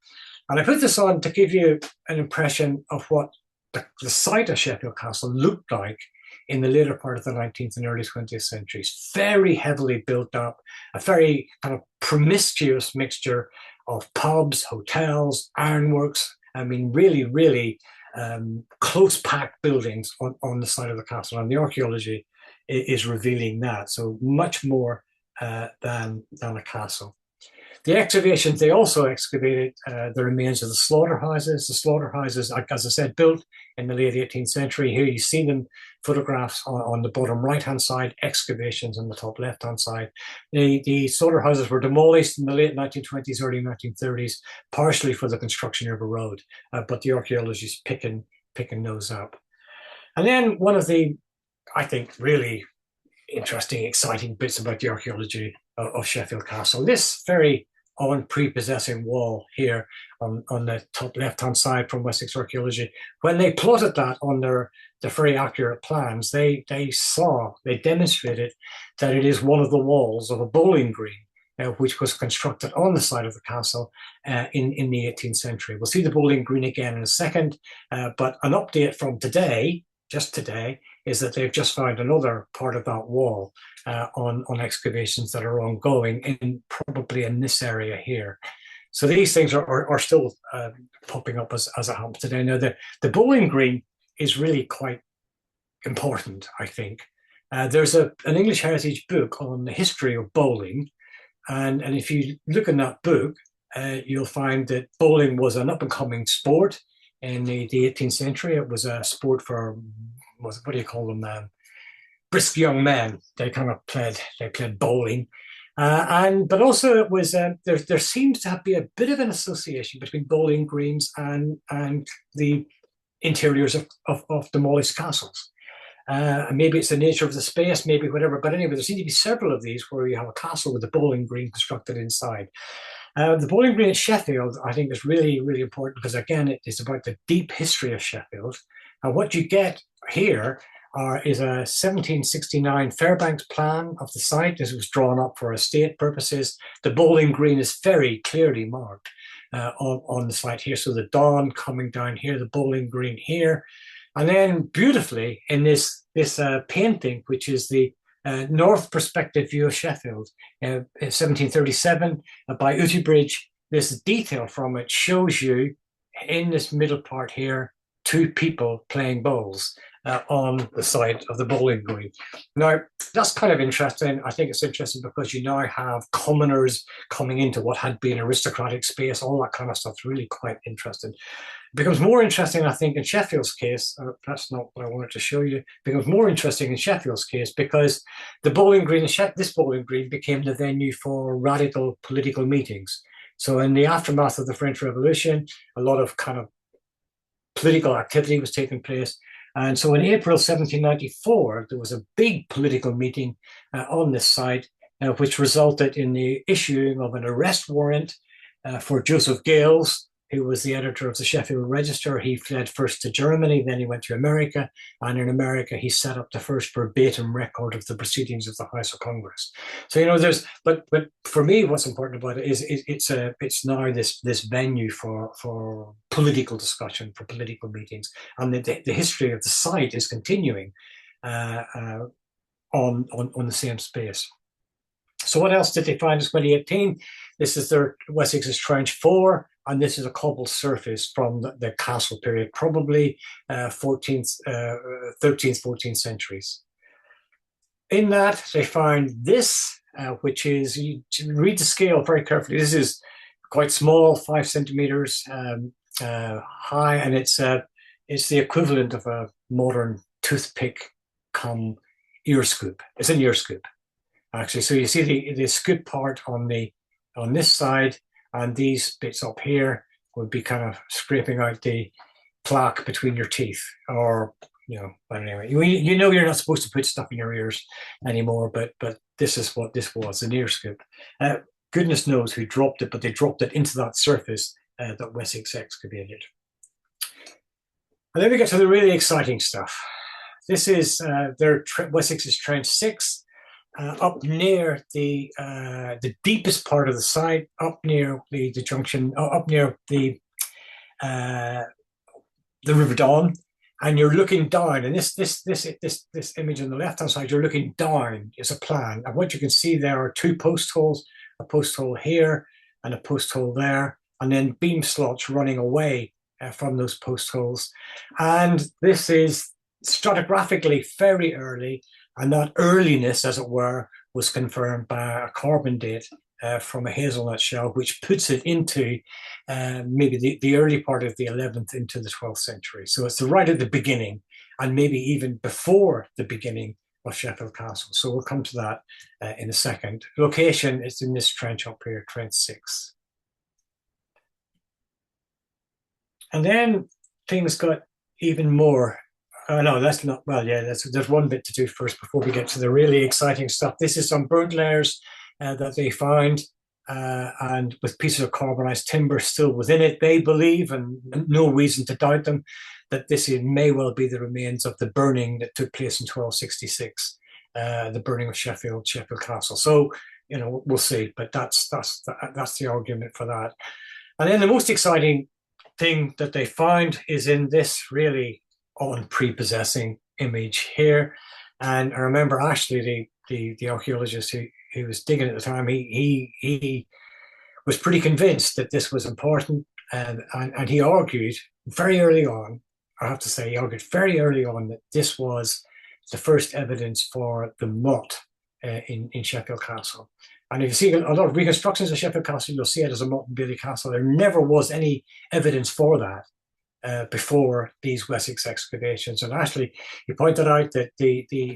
And I put this on to give you an impression of what the site of Sheffield Castle looked like in the later part of the 19th and early 20th centuries. Very heavily built up, a very kind of promiscuous mixture of pubs, hotels, ironworks. I mean, really, really close packed buildings on the side of the castle. And the archaeology is revealing that. So much more than a castle. The excavations, they also excavated the remains of the slaughterhouses. The slaughterhouses, as I said, built in the late 18th century. Here you see them, photographs on the bottom right-hand side, excavations on the top left-hand side. The slaughterhouses were demolished in the late 1920s, early 1930s, partially for the construction of a road, but the archaeology is picking those up. And then one of the, I think, really interesting, exciting bits about the archaeology of Sheffield Castle, this very prepossessing wall here on the top left-hand side from Wessex Archaeology. When they plotted that on their very accurate plans, they demonstrated that it is one of the walls of a bowling green, which was constructed on the side of the castle in the 18th century. We'll see the bowling green again in a second, but an update from today, just today, is that they've just found another part of that wall on excavations that are ongoing, probably in this area here. So these things are still popping up as it happens today. Now, the bowling green is really quite important, I think. There's an English heritage book on the history of bowling, and if you look in that book, you'll find that bowling was an up-and-coming sport in the 18th century. It was a sport for, what do you call them, brisk young men. They played bowling, but also it was there seems to be a bit of an association between bowling greens and the interiors of demolished castles. Maybe it's the nature of the space, maybe whatever. But anyway, there seem to be several of these where you have a castle with a bowling green constructed inside. The bowling green at Sheffield, I think, is really, really important because, again, it is about the deep history of Sheffield. And what you get here is a 1769 Fairbanks plan of the site. This was drawn up for estate purposes. The bowling green is very clearly marked on the site here. So the dawn coming down here, the bowling green here. And then beautifully in this painting, which is the north perspective view of Sheffield, 1737 by Utterbridge, this detail from it shows you in this middle part here, two people playing bowls on the side of the bowling green. Now, that's kind of interesting. I think it's interesting because you now have commoners coming into what had been aristocratic space, all that kind of stuff's really quite interesting. It becomes more interesting, I think, in Sheffield's case. That's not what I wanted to show you. It becomes more interesting in Sheffield's case because the bowling green, this bowling green became the venue for radical political meetings. So in the aftermath of the French Revolution, a lot of kind of political activity was taking place. And so in April 1794, there was a big political meeting on this site, which resulted in the issuing of an arrest warrant for Joseph Gales, who was the editor of the Sheffield Register. He fled first to Germany, then he went to America, and in America he set up the first verbatim record of the proceedings of the House of Congress. So but for me, what's important about it is it's now this venue for political discussion, for political meetings, and the history of the site is continuing on the same space. So what else did they find in 2018? This is their Wessex's Trench 4, and this is a cobbled surface from the castle period, probably 13th, 14th centuries. in that, they found this, which is, you read the scale very carefully. This is quite small, 5 centimeters high, and it's the equivalent of a modern toothpick come ear scoop. It's an ear scoop, actually. So you see the scoop part on this side, and these bits up here would be kind of scraping out the plaque between your teeth, or but anyway, you know you're not supposed to put stuff in your ears anymore, but this is what this was, an ear scoop. Goodness knows who dropped it, but they dropped it into that surface that Wessex excavated. And then we get to the really exciting stuff. This is Wessex's Trench 6, up near the deepest part of the site, up near the junction, up near the River Don, and you're looking down. And this image on the left hand side, you're looking down. It's a plan, and what you can see there are two post holes, a post hole here and a post hole there, and then beam slots running away from those post holes. And this is stratigraphically very early, and that earliness, as it were, was confirmed by a carbon date from a hazelnut shell, which puts it into maybe the early part of the 11th into the 12th century. So it's right at the beginning, and maybe even before the beginning of Sheffield Castle. So we'll come to that in a second. Location is in this trench up here, Trench 6. And then things got even more. No, that's not, well, yeah, there's one bit to do first before we get to the really exciting stuff. This is some burnt layers that they found, and with pieces of carbonized timber still within it. They believe, and no reason to doubt them, that this may well be the remains of the burning that took place in 1266, the burning of Sheffield Castle. So, we'll see, but that's the argument for that. And then the most exciting thing that they found is in this really unprepossessing image here. And I remember Ashley, the archaeologist who was digging at the time, he was pretty convinced that this was important, and he argued very early on, I have to say, that this was the first evidence for the motte in Sheffield Castle. And if you see a lot of reconstructions of Sheffield Castle, you'll see it as a motte and bailey castle. There never was any evidence for that before these Wessex excavations. And actually, he pointed out that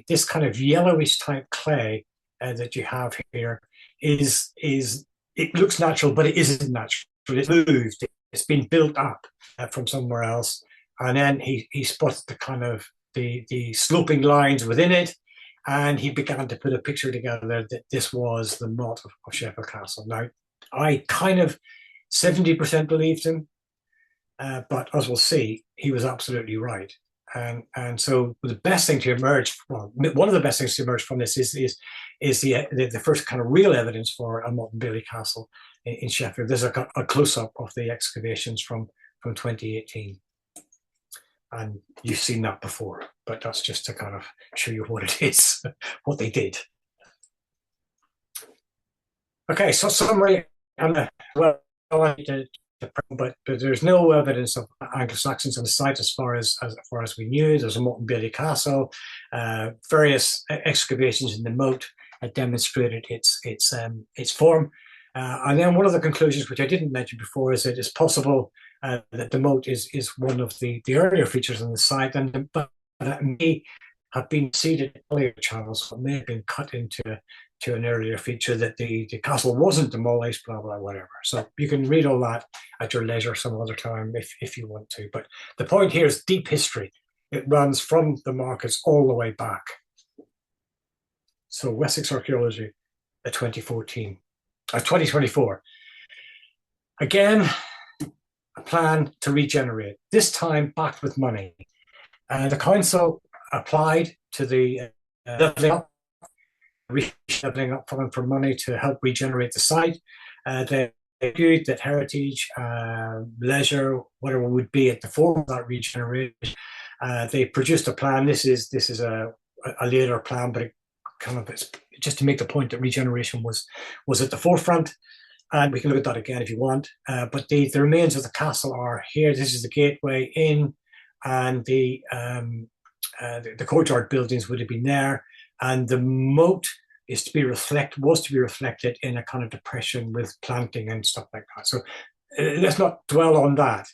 this kind of yellowish type clay that you have here it looks natural, but it isn't natural. It's moved. It's been built up from somewhere else. And then he spotted the kind of the sloping lines within it, and he began to put a picture together that this was the motte of Sheffield Castle. Now, I kind of 70% believed him, but as we'll see, he was absolutely right. And so the best thing to emerge, well, one of the best things to emerge from this is the first kind of real evidence for a motte and bailey castle in Sheffield. There's a close-up of the excavations from 2018. And you've seen that before, but that's just to kind of show you what it is, what they did. Okay, so summary, but there's no evidence of Anglo-Saxons on the site as far as we knew. There's a motte and bailey castle. Various excavations in the moat demonstrated its form. And then one of the conclusions, which I didn't mention before, is that it's possible that the moat is one of the earlier features on the site, but it may have been seeded in earlier channels, so it may have been cut into an earlier feature, that the castle wasn't demolished, blah, blah, whatever. So you can read all that at your leisure some other time if you want to. But the point here is deep history. It runs from the markets all the way back. So Wessex Archaeology at 2024. Again, a plan to regenerate, this time backed with money. The council applied to the levelling up for money to help regenerate the site. They argued that heritage, leisure, whatever would be at the fore of that regeneration. They produced a plan. This is a later plan, but it kind of, it's just to make the point that regeneration was at the forefront. And we can look at that again if you want. But the remains of the castle are here. This is the gateway in, and the courtyard buildings would have been there. and the moat was to be reflected in a kind of depression with planting and stuff like that. So let's not dwell on that.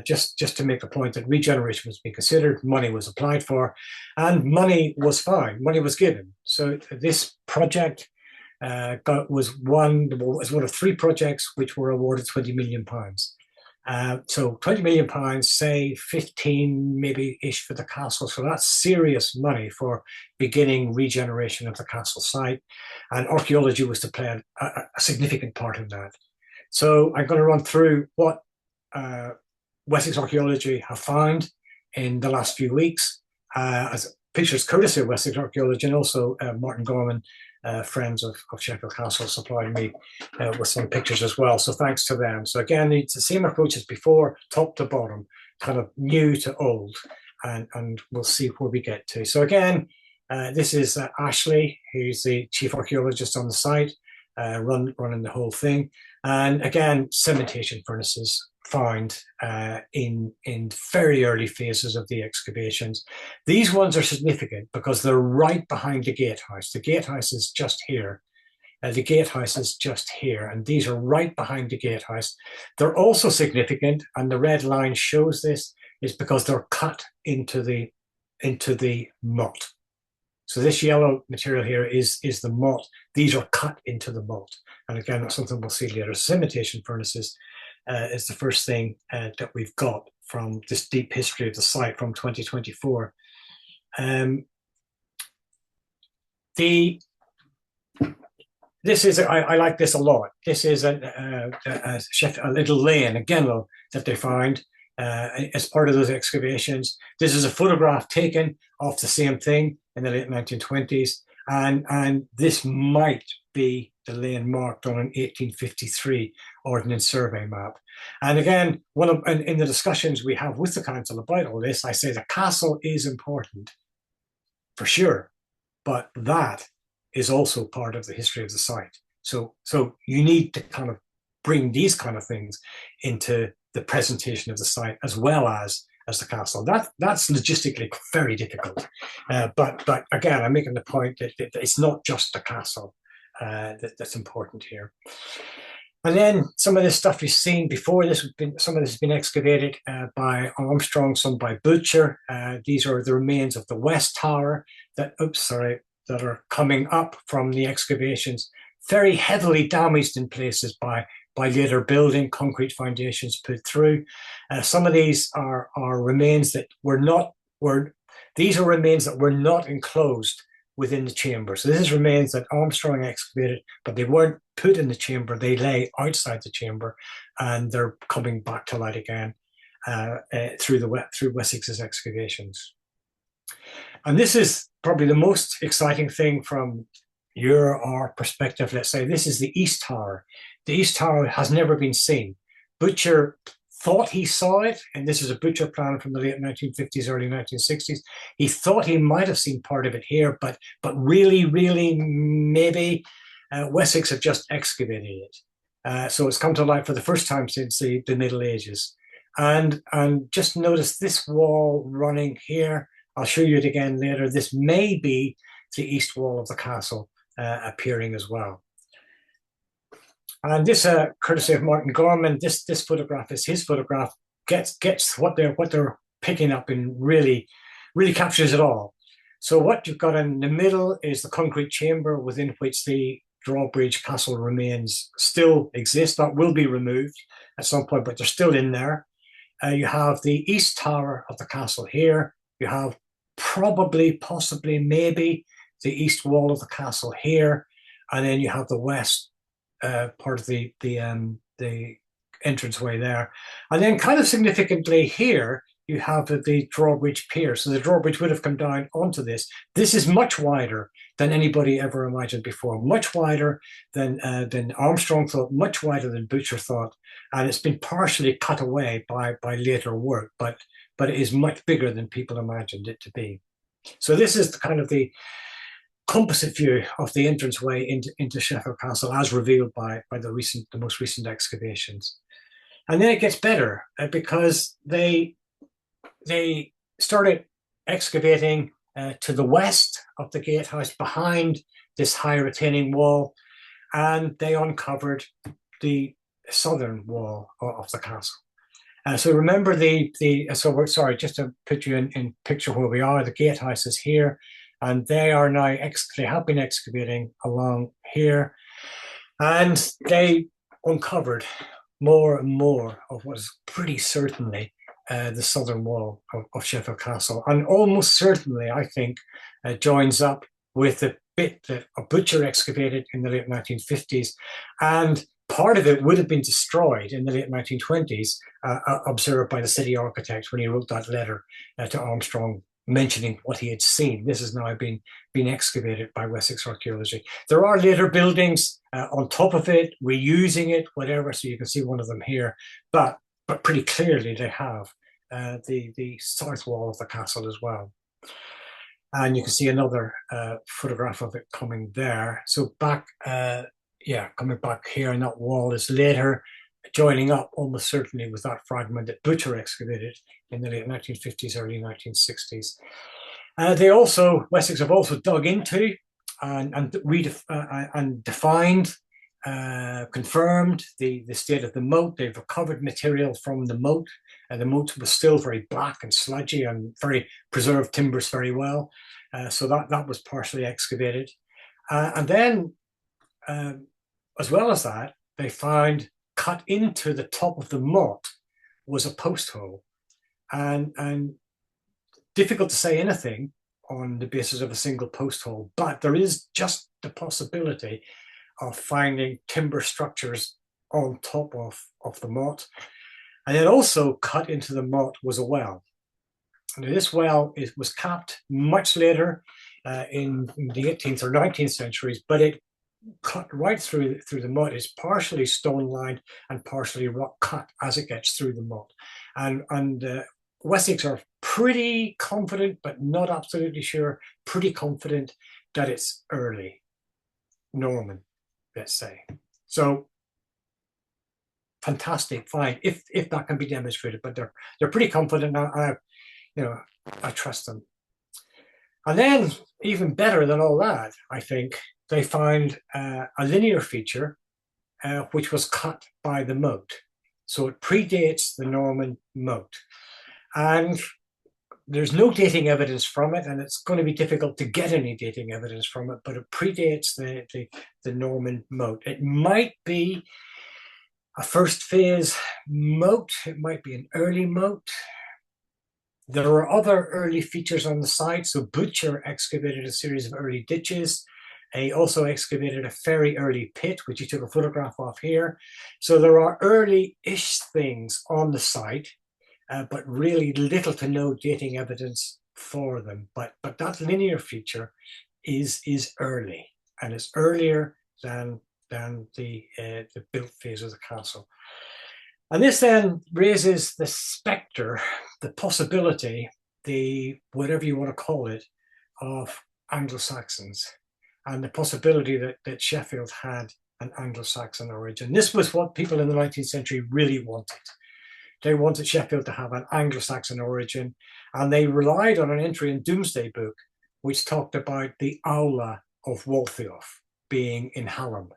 Just to make the point that regeneration was being considered, money was applied for, and money was fine. Money was given. So this project was one of three projects which were awarded £20 million. So £20 million, say 15 maybe ish for the castle. So that's serious money for beginning regeneration of the castle site. And archaeology was to play a significant part in that. So I'm going to run through what Wessex archaeology have found in the last few weeks, as pictures courtesy of Wessex archaeology, and also Martin Gorman, friends of Sheffield Castle, supplied me with some pictures as well. So thanks to them. So again, it's the same approach as before, top to bottom, kind of new to old, and we'll see where we get to. So again, this is Ashley, who's the chief archaeologist on the site, running the whole thing. And again, cementation furnaces found in very early phases of the excavations. These ones are significant because they're right behind the gatehouse. The gatehouse is just here. The gatehouse is just here, and these are right behind the gatehouse. They're also significant, and the red line shows this, is because they're cut into the moat. So this yellow material here is the moat. These are cut into the moat. And again, that's something we'll see later. Cementation furnaces is the first thing that we've got from this deep history of the site from 2024. This is, I like this a lot. This is a little lane, a kennel that they found as part of those excavations. This is a photograph taken of the same thing in the late 1920s. And this might be the lane marked on an 1853 Ordnance Survey map. And again, in the discussions we have with the council about all this, I say the castle is important, for sure, but that is also part of the history of the site. So you need to kind of bring these kind of things into the presentation of the site as well as the castle. That's logistically very difficult. But again, I'm making the point that it's not just the castle that's important here. And then some of this stuff you've seen before. Some of this has been excavated by Armstrong, some by Butcher. These are the remains of the West Tower that are coming up from the excavations, very heavily damaged in places by later building, concrete foundations put through. Some of these are remains that were not enclosed within the chamber. So this is remains that Armstrong excavated, but they weren't put in the chamber. They lay outside the chamber, and they're coming back to light again through Wessex's excavations. And this is probably the most exciting thing from our perspective. Let's say this is the East Tower. The East Tower has never been seen. Butcher thought he saw it, and this is a Butcher plan from the late 1950s, early 1960s. He thought he might have seen part of it here, but really, maybe Wessex had just excavated it. So it's come to light for the first time since the Middle Ages. And just notice this wall running here. I'll show you it again later. This may be the east wall of the castle appearing as well. And this, courtesy of Martin Gorman, this photograph is his photograph. Gets what they're picking up and really captures it all. So what you've got in the middle is the concrete chamber within which the drawbridge castle remains still exist. That will be removed at some point, but they're still in there. You have the east tower of the castle here. You have possibly, maybe the east wall of the castle here, and then you have the west part of the entranceway there. And then kind of significantly here, you have the drawbridge pier. So the drawbridge would have come down onto this. This is much wider than anybody ever imagined before, much wider than Armstrong thought, much wider than Butcher thought. And it's been partially cut away by later work, but it is much bigger than people imagined it to be. So this is kind of the composite view of the entranceway into Sheffield Castle as revealed by the most recent excavations. And then it gets better because they started excavating to the west of the gatehouse behind this high retaining wall, and they uncovered the southern wall of the castle. So remember so we're sorry, just to put you in picture where we are, the gatehouse is here, and they are now, they have been excavating along here, and they uncovered more and more of what is pretty certainly the southern wall of Sheffield Castle, and almost certainly, I think, joins up with the bit that a butcher excavated in the late 1950s, and part of it would have been destroyed in the late 1920s, observed by the city architect when he wrote that letter to Armstrong mentioning what he had seen. This has now been excavated by Wessex archaeology. There are later buildings on top of it, reusing it, whatever, so you can see one of them here, but pretty clearly they have the south wall of the castle as well. And you can see another photograph of it coming there. So back, coming back here, and that wall is later joining up almost certainly with that fragment that Butcher excavated in the late 1950s, early 1960s. Wessex have also dug into and defined, confirmed the state of the moat. They've recovered material from the moat. The moat was still very black and sludgy and very preserved timbers very well. So that was partially excavated. And then, as well as that, they found cut into the top of the moat was a post hole. And difficult to say anything on the basis of a single post hole, but there is just the possibility of finding timber structures on top of the moat. And then also cut into the moat was a well. And this well was capped much later in the 18th or 19th centuries, but it cut right through the moat. It's partially stone lined and partially rock cut as it gets through the moat. And Wessex are pretty confident, but not absolutely sure, pretty confident that it's early Norman, let's say. So fantastic find if that can be demonstrated, but they're pretty confident. I trust them. And then, even better than all that, I think they found a linear feature which was cut by the moat. So it predates the Norman moat. And there's no dating evidence from it, and it's going to be difficult to get any dating evidence from it, but it predates the Norman moat. It might be a first phase moat. It might be an early moat. There are other early features on the site. So Butcher excavated a series of early ditches. He also excavated a very early pit, which he took a photograph of here. So there are early-ish things on the site, but really little to no dating evidence for them. But that linear feature is early, and it's earlier than the built phase of the castle. And this then raises the spectre, the possibility, the whatever you want to call it, of Anglo-Saxons, and the possibility that Sheffield had an Anglo-Saxon origin. This was what people in the 19th century really wanted. They wanted Sheffield to have an Anglo-Saxon origin, and they relied on an entry in Domesday Book, which talked about the Aula of Waltheof being in Hallam.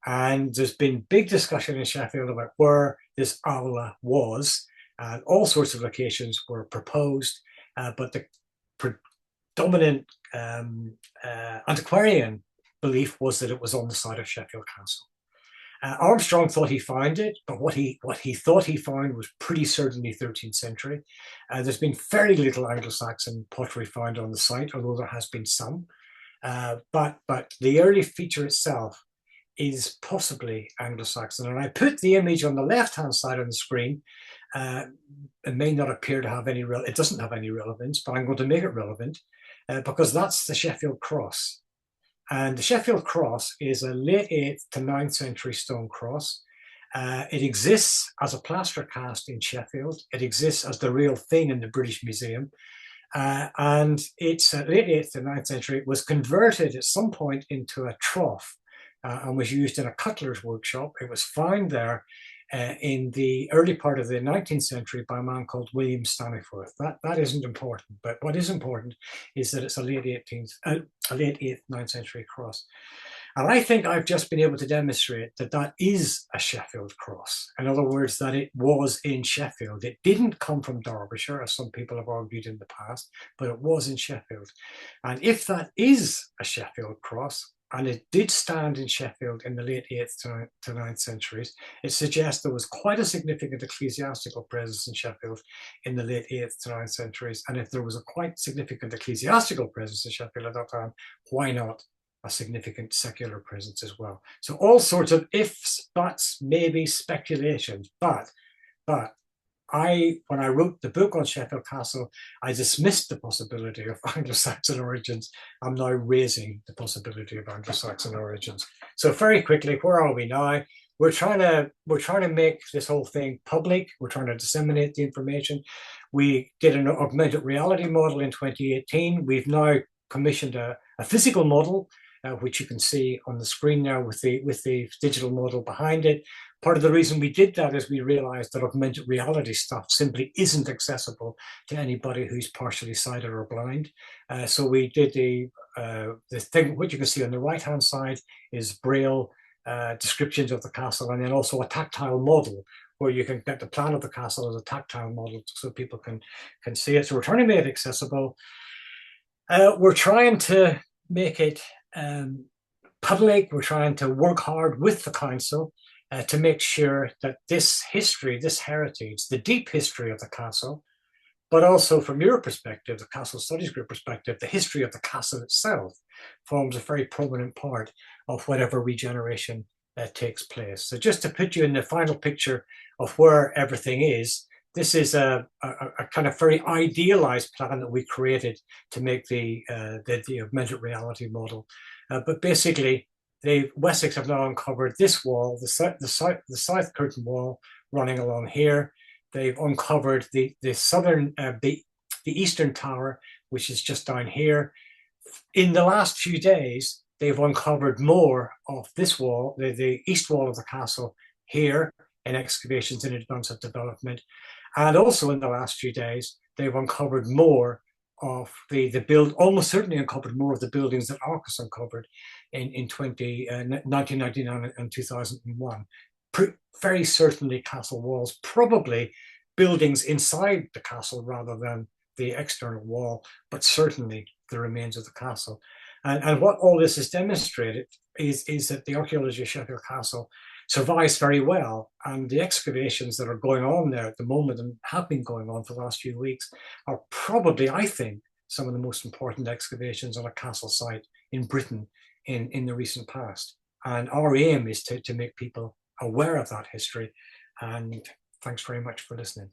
And there's been big discussion in Sheffield about where this aula was, and all sorts of locations were proposed, but the predominant antiquarian belief was that it was on the site of Sheffield Castle. Armstrong thought he found it, but what he thought he found was pretty certainly 13th century. There's been very little Anglo-Saxon pottery found on the site, although there has been some. But the early feature itself is possibly Anglo-Saxon. And I put the image on the left-hand side on the screen. It may not appear to have it doesn't have any relevance, but I'm going to make it relevant because that's the Sheffield cross. And the Sheffield cross is a late 8th to 9th century stone cross. It exists as a plaster cast in Sheffield. It exists as the real thing in the British Museum. And it's late 8th to 9th century. It was converted at some point into a trough and was used in a cutler's workshop. It was found there in the early part of the 19th century by a man called William Staniforth. That isn't important, but what is important is that it's a late 18th, a late 8th, 9th century cross. And I think I've just been able to demonstrate that that is a Sheffield cross. In other words, that it was in Sheffield. It didn't come from Derbyshire, as some people have argued in the past, but it was in Sheffield. And if that is a Sheffield cross, and it did stand in Sheffield in the late 8th to 9th centuries, it suggests there was quite a significant ecclesiastical presence in Sheffield in the late 8th to 9th centuries. And if there was a quite significant ecclesiastical presence in Sheffield at that time, why not a significant secular presence as well? So all sorts of ifs, buts, maybe speculations. But when I wrote the book on Sheffield Castle, I dismissed the possibility of Anglo-Saxon origins. I'm now raising the possibility of Anglo-Saxon origins. So very quickly, where are we now? We're trying to make this whole thing public. We're trying to disseminate the information. We did an augmented reality model in 2018. We've now commissioned a physical model, which you can see on the screen now with the digital model behind it. Part of the reason we did that is we realized that augmented reality stuff simply isn't accessible to anybody who's partially sighted or blind. So we did the thing, what you can see on the right-hand side is Braille descriptions of the castle, and then also a tactile model where you can get the plan of the castle as a tactile model so people can see it. So we're trying to make it accessible. We're trying to make it public. We're trying to work hard with the council to make sure that this history, this heritage, the deep history of the castle, but also from your perspective, the Castle Studies Group perspective, the history of the castle itself forms a very prominent part of whatever regeneration takes place. So just to put you in the final picture of where everything is, this is a kind of very idealized plan that we created to make the augmented reality model. But basically, Wessex have now uncovered this wall, the south curtain wall running along here. They've uncovered the eastern tower, which is just down here. In the last few days, they've uncovered more of this wall, the east wall of the castle here in excavations in advance of development. And also in the last few days, they've uncovered more of the build, almost certainly uncovered more of the buildings that Arcus uncovered in 1999 and 2001. Very certainly castle walls, probably buildings inside the castle rather than the external wall, but certainly the remains of the castle. And what all this has demonstrated is that the archaeology of Sheffield Castle survives very well. And the excavations that are going on there at the moment and have been going on for the last few weeks are probably, I think, some of the most important excavations on a castle site in Britain in the recent past. And our aim is to make people aware of that history. And thanks very much for listening.